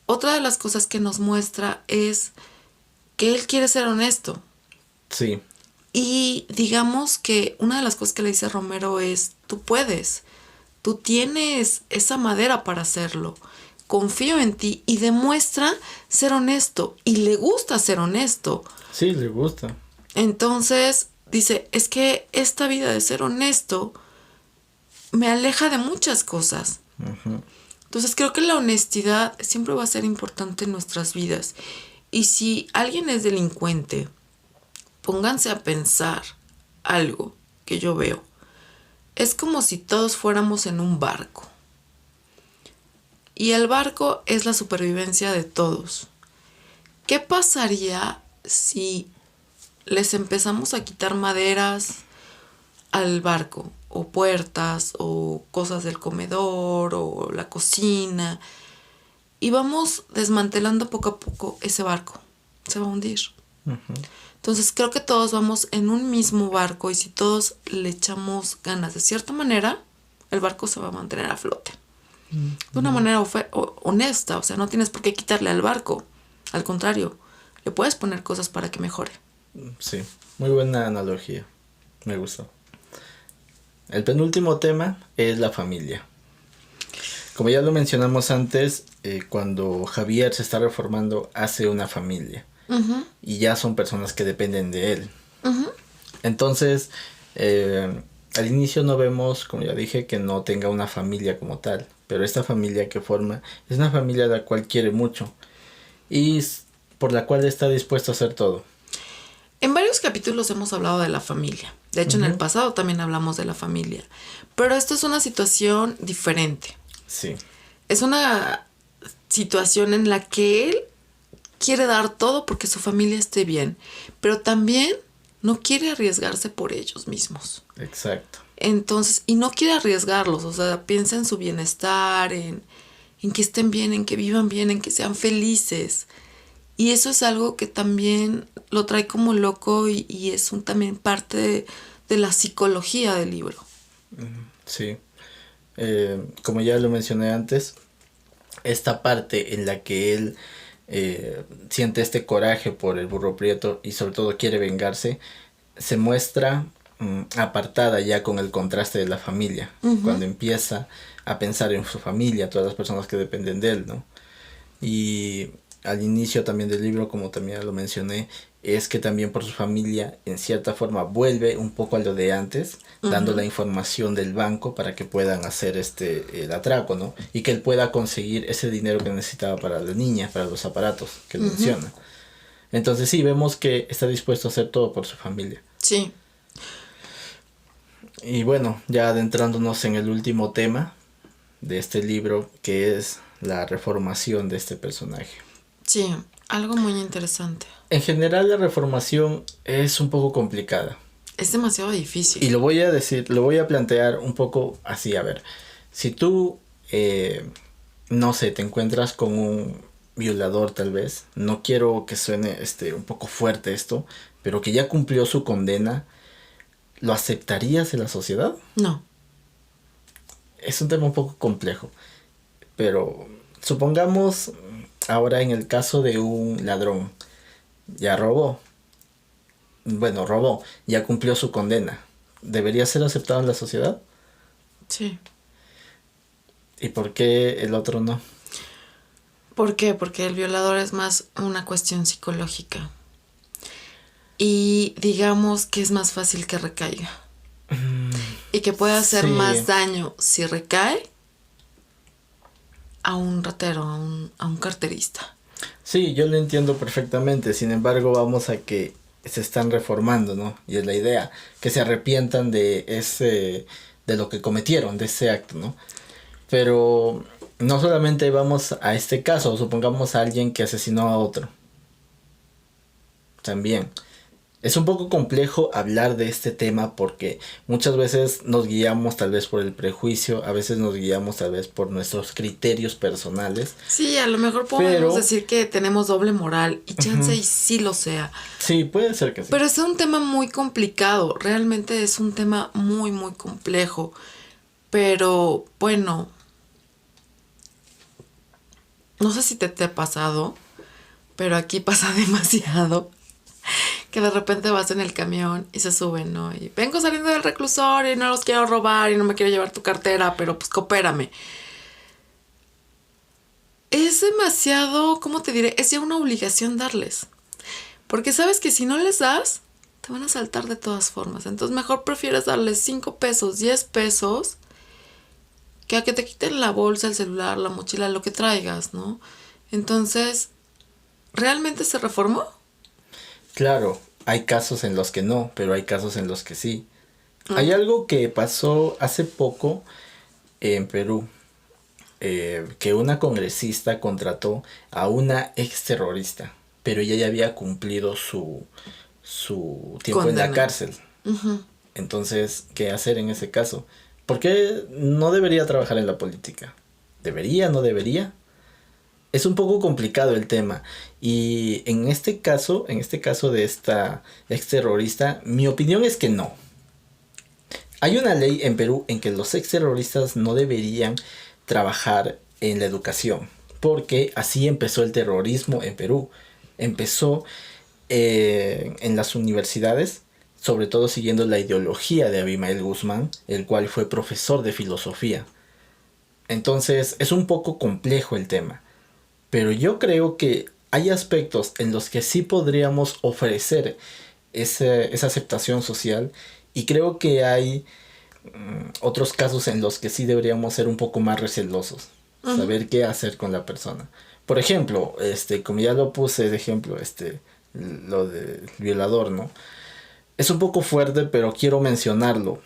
Otra de las cosas que nos muestra es que él quiere ser honesto. Sí. Y digamos que una de las cosas que le dice Romero es, tú puedes, tú tienes esa madera para hacerlo, confío en ti, y demuestra ser honesto y le gusta ser honesto. Sí, le gusta. Entonces dice, es que esta vida de ser honesto me aleja de muchas cosas. Uh-huh. Entonces creo que la honestidad siempre va a ser importante en nuestras vidas. Y si alguien es delincuente, pónganse a pensar algo que yo veo. Es como si todos fuéramos en un barco. Y el barco es la supervivencia de todos. ¿Qué pasaría si les empezamos a quitar maderas al barco? O puertas, o cosas del comedor, o la cocina. Y vamos desmantelando poco a poco ese barco. Se va a hundir. Uh-huh. Entonces creo que todos vamos en un mismo barco y si todos le echamos ganas de cierta manera, el barco se va a mantener a flote. De una manera honesta, o sea, no tienes por qué quitarle al barco. Al contrario, le puedes poner cosas para que mejore. Sí, muy buena analogía. Me gustó. El penúltimo tema es la familia. Como ya lo mencionamos antes, cuando Javier se está reformando, hace una familia. Uh-huh. Y ya son personas que dependen de él. Uh-huh. Entonces, al inicio no vemos, como ya dije, que no tenga una familia como tal. Pero esta familia que forma es una familia de la cual quiere mucho. Y por la cual está dispuesto a hacer todo. En varios capítulos hemos hablado de la familia. De hecho, uh-huh, en el pasado también hablamos de la familia. Pero esto es una situación diferente. Sí. Es una situación en la que él quiere dar todo porque su familia esté bien. Pero también no quiere arriesgarse por ellos mismos. Exacto. Entonces, y no quiere arriesgarlos. O sea, piensa en su bienestar, en que estén bien, en que vivan bien, en que sean felices. Y eso es algo que también lo trae como loco y es también parte de la psicología del libro. Sí. Como ya lo mencioné antes, esta parte en la que él siente este coraje por el burro prieto y sobre todo quiere vengarse, se muestra apartada ya con el contraste de la familia. Uh-huh. Cuando empieza a pensar en su familia, todas las personas que dependen de él, ¿no? Y al inicio también del libro, como también lo mencioné, es que también por su familia, en cierta forma, vuelve un poco a lo de antes, uh-huh, dando la información del banco para que puedan hacer el atraco, ¿no? Y que él pueda conseguir ese dinero que necesitaba para la niña, para los aparatos que él uh-huh menciona. Entonces sí, vemos que está dispuesto a hacer todo por su familia. Sí. Y bueno, ya adentrándonos en el último tema de este libro, que es la reformación de este personaje. Sí, algo muy interesante. En general la reformación es un poco complicada. Es demasiado difícil. Y lo voy a plantear un poco así, a ver. Si tú, no sé, te encuentras con un violador tal vez, no quiero que suene un poco fuerte esto, pero que ya cumplió su condena, ¿lo aceptarías en la sociedad? No. Es un tema un poco complejo, pero supongamos ahora en el caso de un ladrón, ya robó, ya cumplió su condena, ¿debería ser aceptado en la sociedad? Sí. ¿Y por qué el otro no? ¿Por qué? Porque el violador es más una cuestión psicológica. Y digamos que es más fácil que recaiga. Y que puede hacer más daño si recae a un ratero, a un carterista. Sí, yo lo entiendo perfectamente. Sin embargo, vamos a que se están reformando, ¿no? Y es la idea, que se arrepientan de lo que cometieron, de ese acto, ¿no? Pero no solamente vamos a este caso, supongamos a alguien que asesinó a otro. También. Es un poco complejo hablar de este tema porque muchas veces nos guiamos tal vez por el prejuicio, a veces nos guiamos tal vez por nuestros criterios personales. Sí, a lo mejor podemos decir que tenemos doble moral y chance y sí lo sea. Sí, puede ser que sí. Pero es un tema muy complicado, realmente es un tema muy, muy complejo. Pero bueno, no sé si te ha pasado, pero aquí pasa demasiado. Que de repente vas en el camión y se suben, ¿no? Y vengo saliendo del reclusorio y no los quiero robar y no me quiero llevar tu cartera, pero pues coopérame. Es demasiado, ¿cómo te diré? Es ya una obligación darles. Porque sabes que si no les das, te van a saltar de todas formas. Entonces mejor prefieres darles 5 pesos, 10 pesos, que a que te quiten la bolsa, el celular, la mochila, lo que traigas, ¿no? Entonces, ¿realmente se reformó? Claro, hay casos en los que no, pero hay casos en los que sí. Hay algo que pasó hace poco en Perú, que una congresista contrató a una exterrorista, pero ella ya había cumplido su tiempo en la cárcel. Entonces, ¿qué hacer en ese caso? ¿Por qué no debería trabajar en la política? ¿Debería? ¿No debería? Es un poco complicado el tema. Y en este caso de esta exterrorista, mi opinión es que no. Hay una ley en Perú en que los exterroristas no deberían trabajar en la educación, porque así empezó el terrorismo en Perú. Empezó en las universidades, sobre todo siguiendo la ideología de Abimael Guzmán, el cual fue profesor de filosofía. Entonces es un poco complejo el tema. Pero yo creo que hay aspectos en los que sí podríamos ofrecer esa aceptación social, y creo que hay otros casos en los que sí deberíamos ser un poco más recelosos, saber qué hacer con la persona. Por ejemplo, como ya lo puse de ejemplo, lo del violador, ¿no? Es un poco fuerte, pero quiero mencionarlo,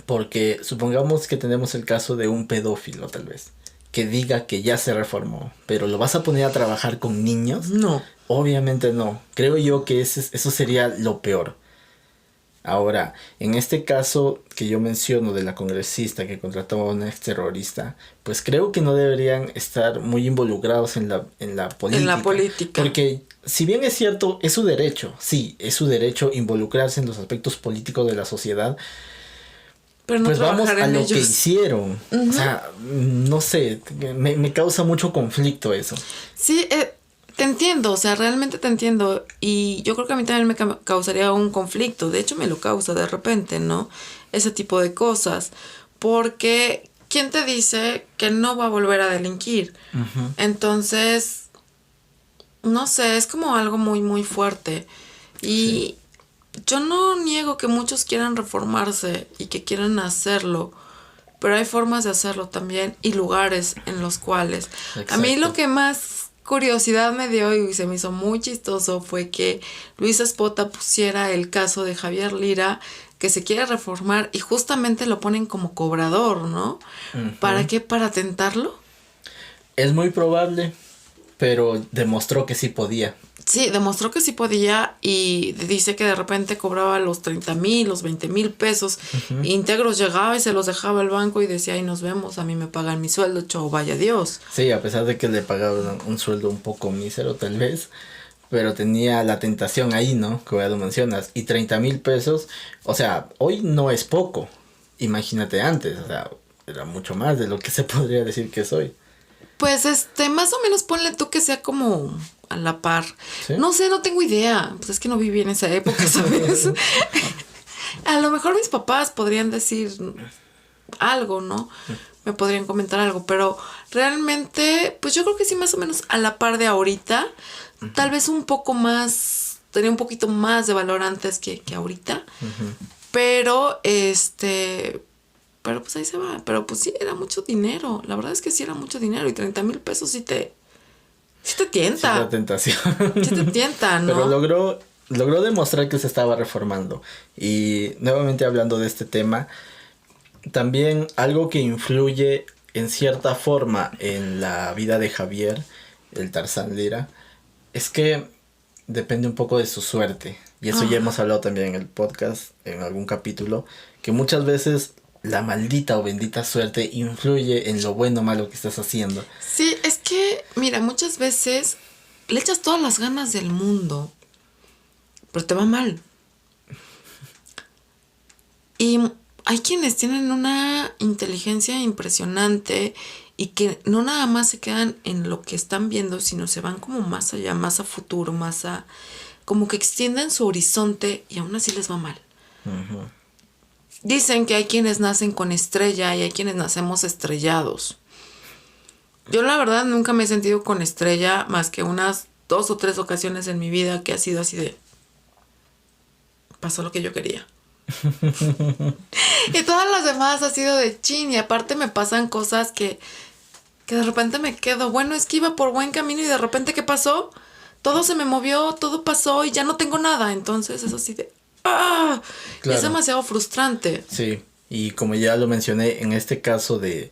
porque supongamos que tenemos el caso de un pedófilo, tal vez, que diga que ya se reformó, pero ¿lo vas a poner a trabajar con niños? No. Obviamente no. Creo yo que eso sería lo peor. Ahora, en este caso que yo menciono de la congresista que contrató a una exterrorista, pues creo que no deberían estar muy involucrados en la política. En la política. Porque si bien es cierto, es su derecho, sí, es su derecho involucrarse en los aspectos políticos de la sociedad. Pero no pues vamos a lo que hicieron. O sea, no sé, me causa mucho conflicto eso. Sí, te entiendo, o sea, realmente te entiendo. Y yo creo que a mí también me causaría un conflicto. De hecho, me lo causa de repente, ¿no? Ese tipo de cosas. Porque, ¿quién te dice que no va a volver a delinquir? Entonces, no sé, es como algo muy, muy fuerte. Y yo no niego que muchos quieran reformarse y que quieran hacerlo, pero hay formas de hacerlo también y lugares en los cuales. Exacto. A mí lo que más curiosidad me dio y se me hizo muy chistoso fue que Luis Espota pusiera el caso de Javier Lira, que se quiere reformar y justamente lo ponen como cobrador, ¿no? ¿Para qué? ¿Para tentarlo? Es muy probable, pero demostró que sí podía. Sí, demostró que sí podía y dice que de repente cobraba los 30,000, los 20,000 pesos. Íntegros llegaba y se los dejaba al banco y decía, ahí nos vemos, a mí me pagan mi sueldo, chao, vaya Dios. Sí, a pesar de que le pagaban un sueldo un poco mísero tal vez, pero tenía la tentación ahí, ¿no? Como ya lo mencionas. Y 30,000 pesos, o sea, hoy no es poco. Imagínate antes, o sea, era mucho más de lo que se podría decir que es hoy. Pues más o menos ponle tú que sea como a la par. ¿Sí? No sé, no tengo idea. Pues es que no viví en esa época, ¿sabes? A lo mejor mis papás podrían decir algo, ¿no? Me podrían comentar algo, pero realmente, pues yo creo que sí, más o menos a la par de ahorita. Tal vez un poco más, tenía un poquito más de valor antes que ahorita. Pero, pero pues ahí se va. Pero pues sí, era mucho dinero. La verdad es que sí era mucho dinero. Y 30,000 pesos sí te tienta. Sí, la tentación. Sí te tienta, ¿no? Pero logró demostrar que se estaba reformando. Y nuevamente hablando de este tema, también algo que influye en cierta forma en la vida de Javier, el Tarzán Lira, es que depende un poco de su suerte. Y eso ya hemos hablado también en el podcast, en algún capítulo, que muchas veces la maldita o bendita suerte influye en lo bueno o malo que estás haciendo. Sí, es que, mira, muchas veces le echas todas las ganas del mundo, pero te va mal. Y hay quienes tienen una inteligencia impresionante y que no nada más se quedan en lo que están viendo, sino se van como más allá, más a futuro, más a... como que extienden su horizonte y aún así les va mal. Uh-huh. Dicen que hay quienes nacen con estrella y hay quienes nacemos estrellados. Yo la verdad nunca me he sentido con estrella más que unas 2 o 3 ocasiones en mi vida que ha sido así de... pasó lo que yo quería. Y todas las demás ha sido de chin. Y aparte me pasan cosas que de repente me quedo, bueno, es que iba por buen camino y de repente ¿qué pasó? Todo se me movió, todo pasó y ya no tengo nada. Entonces es así de... ¡ah! Claro. Es demasiado frustrante. Sí, y como ya lo mencioné, en este caso de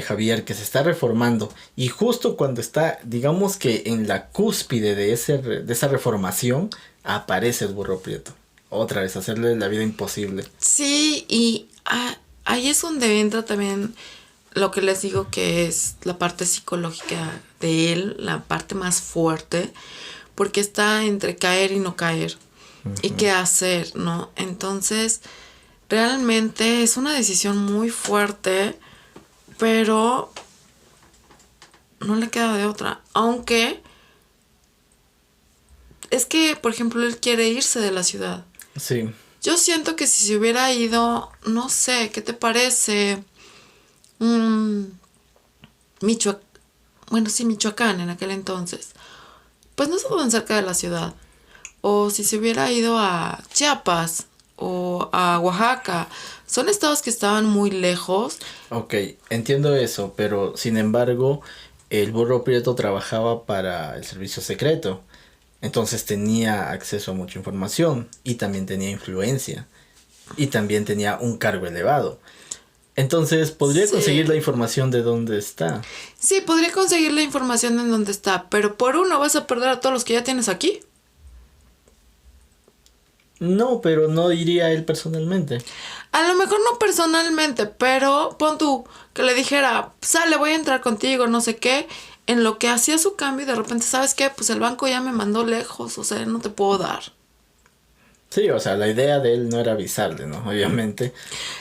Javier, que se está reformando, y justo cuando está, digamos que en la cúspide de esa reformación, aparece el burro prieto. Otra vez, hacerle la vida imposible. Sí, y ahí es donde entra también lo que les digo que es la parte psicológica de él, la parte más fuerte, porque está entre caer y no caer. Uh-huh. Y qué hacer, ¿no? Entonces, realmente es una decisión muy fuerte, pero no le queda de otra. Aunque es que, por ejemplo, él quiere irse de la ciudad. Sí. Yo siento que si se hubiera ido, no sé, ¿qué te parece? Michoacán en aquel entonces. Pues no estaba tan cerca de la ciudad. O si se hubiera ido a Chiapas o a Oaxaca. Son estados que estaban muy lejos. Ok, entiendo eso, pero sin embargo, el burro prieto trabajaba para el servicio secreto. Entonces tenía acceso a mucha información y también tenía influencia y también tenía un cargo elevado. Entonces, ¿podría conseguir la información de dónde está? Sí, podría conseguir la información de dónde está, pero por uno vas a perder a todos los que ya tienes aquí. No, pero no iría él personalmente. A lo mejor no personalmente, pero pon tú que le dijera, sale, voy a entrar contigo, no sé qué. En lo que hacía su cambio y de repente, ¿sabes qué? Pues el banco ya me mandó lejos, o sea, no te puedo dar. Sí, o sea, la idea de él no era avisarle, ¿no? Obviamente.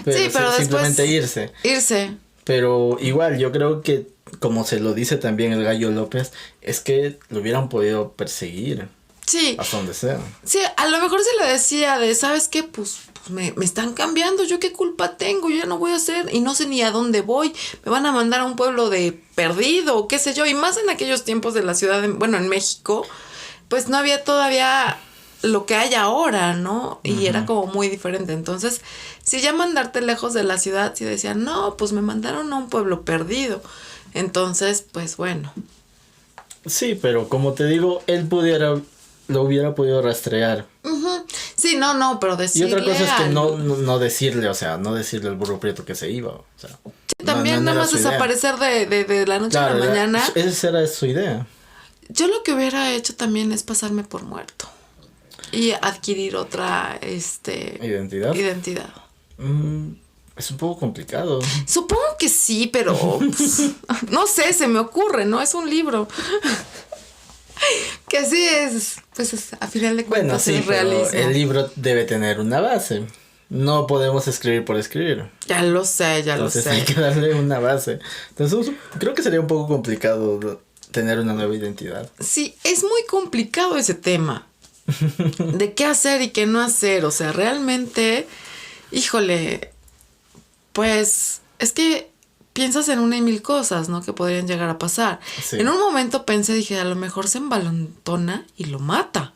Pero sí, pero simplemente irse. Irse. Pero igual, yo creo que, como se lo dice también el Gallo López, es que lo hubieran podido perseguir. Sí. Hasta donde sea. Sí, a lo mejor se le decía de, ¿sabes qué? Pues me están cambiando, ¿yo qué culpa tengo? Yo ya no voy a hacer y no sé ni a dónde voy. Me van a mandar a un pueblo de perdido o qué sé yo. Y más en aquellos tiempos de la ciudad, en México, pues no había todavía lo que hay ahora, ¿no? Y uh-huh. Era como muy diferente. Entonces, si ya mandarte lejos de la ciudad, si decían, no, pues me mandaron a un pueblo perdido. Entonces, pues bueno. Sí, pero como te digo, él lo hubiera podido rastrear. Uh-huh. Sí, no, pero decirle. Y otra cosa es que no decirle, o sea, no decirle al burro prieto que se iba, o sea. Sí, también nada más desaparecer de la noche a la mañana. Esa era su idea. Yo lo que hubiera hecho también es pasarme por muerto. Y adquirir otra, ¿Identidad? Es un poco complicado. Supongo que sí, pero pues, no sé, se me ocurre, ¿no? Es un libro. Que sí es, pues a final de cuentas sí, es realismo. Pero el libro debe tener una base. No podemos escribir por escribir. Ya lo sé. Entonces hay que darle una base. Entonces creo que sería un poco complicado tener una nueva identidad. Sí, es muy complicado ese tema. De qué hacer y qué no hacer. O sea, realmente, híjole, pues es que piensas en una y mil cosas, ¿no? Que podrían llegar a pasar. Sí. En un momento dije, a lo mejor se envalentona y lo mata.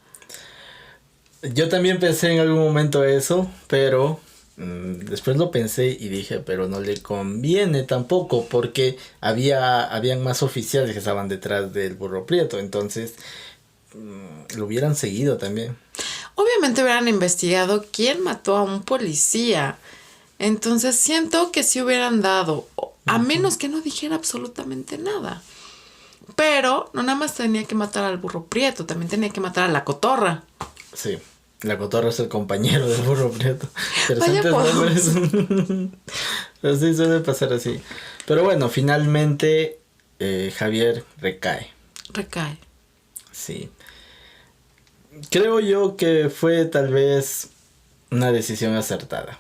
Yo también pensé en algún momento eso, pero después lo pensé y dije, pero no le conviene tampoco, porque habían más oficiales que estaban detrás del burro prieto, entonces lo hubieran seguido también. Obviamente hubieran investigado quién mató a un policía. Entonces siento que sí hubieran dado, a menos que no dijera absolutamente nada. Pero Pero no nada más tenía que matar al burro prieto, también tenía que matar a la cotorra. Sí, la cotorra es el compañero del burro prieto. Vaya Interesantes nombres. Pero sí suele pasar así. Pero bueno, finalmente Javier recae. Recae. Sí. Creo yo que fue tal vez una decisión acertada.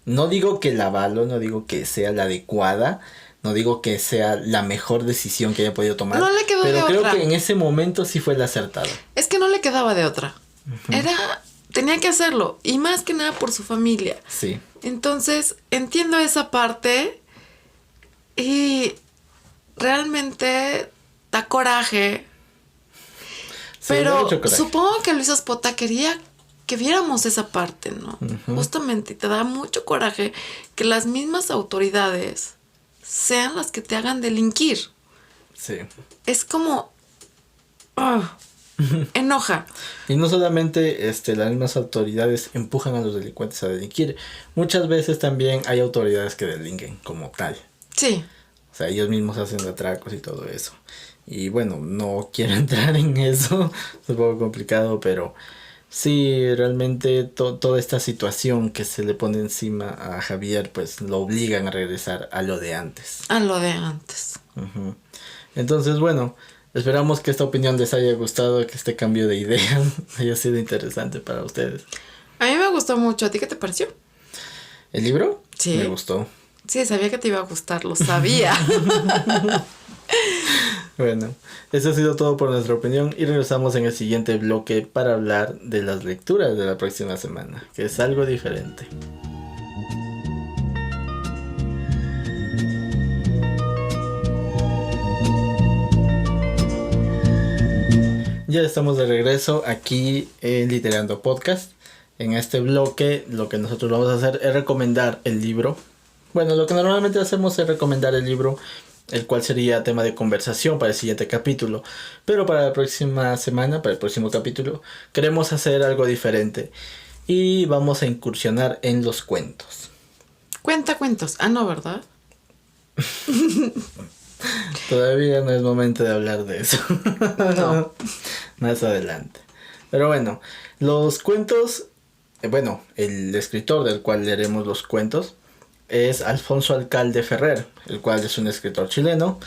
No digo que la avalo, no digo que sea la adecuada, no digo que sea la mejor decisión que haya podido tomar. No le quedó de pero creo otra. que en ese momento sí fue la acertada. Es que no le quedaba de otra. Tenía que hacerlo. Y más que nada por su familia. Sí. Entonces, entiendo esa parte. Y realmente da coraje. Sí, da Pero mucho coraje. supongo que Luis Espota quería que viéramos esa parte, ¿no? Ujú. Justamente, y te da mucho coraje que las mismas autoridades sean las que te hagan delinquir. Sí. Es como... enoja. Y no solamente las mismas autoridades empujan a los delincuentes a delinquir. Muchas veces también hay autoridades que delinquen como tal. Sí. O sea, ellos mismos hacen atracos y todo eso. Y bueno, no quiero entrar en eso. Es un poco complicado, pero sí, realmente toda esta situación que se le pone encima a Javier, pues lo obligan a regresar a lo de antes. A lo de antes. Ujú. Entonces, bueno, esperamos que esta opinión les haya gustado, que este cambio de idea haya sido interesante para ustedes. A mí me gustó mucho. ¿A ti qué te pareció? ¿El libro? Sí. Me gustó. Sí, sabía que te iba a gustar, lo sabía. Bueno, eso ha sido todo por nuestra opinión y regresamos en el siguiente bloque para hablar de las lecturas de la próxima semana, que es algo diferente. Ya estamos de regreso aquí en Literando Podcast. En este bloque lo que nosotros vamos a hacer es recomendar el libro. Bueno, lo que normalmente hacemos es recomendar el libro, el cual sería tema de conversación para el siguiente capítulo. Pero para la próxima semana, para el próximo capítulo, queremos hacer algo diferente. Y vamos a incursionar en los cuentos. Cuenta cuentos. Ah, no, ¿verdad? Todavía no es momento de hablar de eso. No. Más adelante. Pero bueno, los cuentos... bueno, el escritor del cual leeremos los cuentos es Alfonso Alcalde Ferrer, el cual es un escritor chileno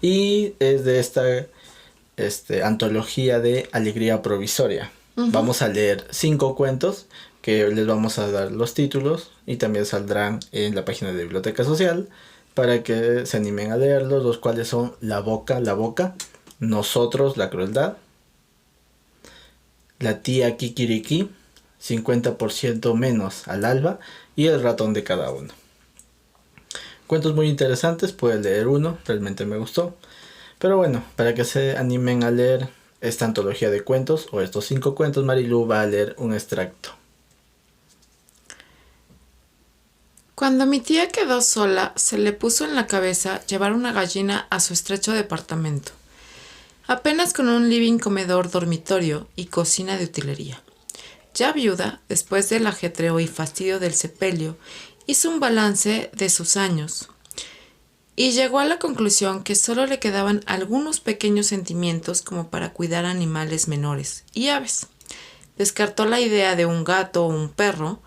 y es de esta antología de Alegría Provisoria. Uh-huh. Vamos a leer 5 cuentos que les vamos a dar los títulos y también saldrán en la página de Biblioteca Social para que se animen a leerlos, los cuales son La Boca, Nosotros, la Crueldad, La Tía Kikiriki, 50% menos al alba y El Ratón de cada uno. Cuentos muy interesantes, puedes leer uno, realmente me gustó. Pero bueno, para que se animen a leer esta antología de cuentos o estos 5 cuentos, Marilu va a leer un extracto. Cuando mi tía quedó sola, se le puso en la cabeza llevar una gallina a su estrecho departamento, apenas con un living, comedor, dormitorio y cocina de utilería. Ya viuda, después del ajetreo y fastidio del sepelio, hizo un balance de sus años y llegó a la conclusión que solo le quedaban algunos pequeños sentimientos como para cuidar animales menores y aves. Descartó la idea de un gato o un perro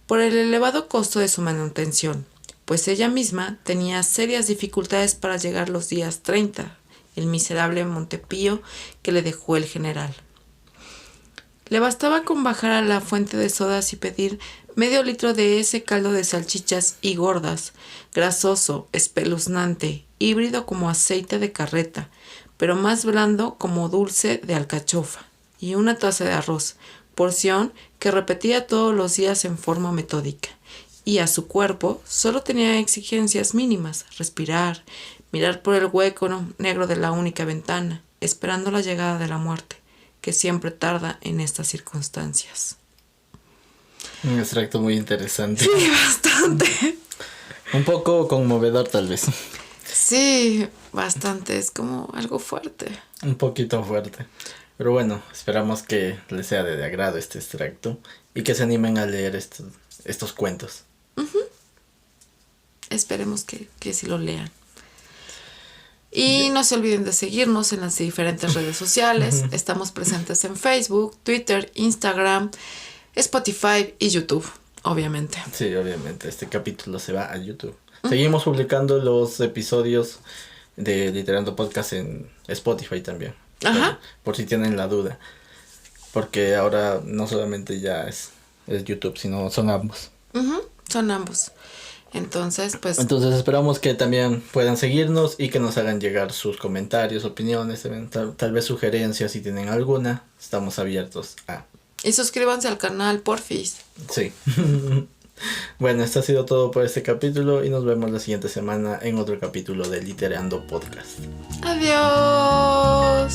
por el elevado costo de su manutención, pues ella misma tenía serias dificultades para llegar los días 30, el miserable Montepío que le dejó el general. Le bastaba con bajar a la fuente de sodas y pedir medio litro de ese caldo de salchichas y gordas, grasoso, espeluznante, híbrido como aceite de carreta, pero más blando como dulce de alcachofa, y una taza de arroz, porción que repetía todos los días en forma metódica, y a su cuerpo solo tenía exigencias mínimas: respirar, mirar por el hueco negro de la única ventana, esperando la llegada de la muerte, que siempre tarda en estas circunstancias. Un extracto muy interesante. Sí, bastante. Un poco conmovedor tal vez. Sí, bastante. Es como algo fuerte. Un poquito fuerte. Pero bueno, esperamos que les sea de agrado este extracto y que se animen a leer estos cuentos. Uh-huh. Esperemos que sí lo lean. Y no se olviden de seguirnos en las diferentes redes sociales. Estamos presentes en Facebook, Twitter, Instagram, Spotify y YouTube, obviamente. Sí, obviamente. Este capítulo se va a YouTube. Seguimos publicando los episodios de Literando Podcast en Spotify también. Ajá. Por si tienen la duda. Porque ahora no solamente ya es YouTube, sino son ambos. Son ambos. Entonces, pues... Entonces esperamos que también puedan seguirnos y que nos hagan llegar sus comentarios, opiniones, tal vez sugerencias si tienen alguna. Estamos abiertos a... Y suscríbanse al canal, porfis. Sí. Bueno, esto ha sido todo por este capítulo y nos vemos la siguiente semana en otro capítulo de Literando Podcast. Adiós.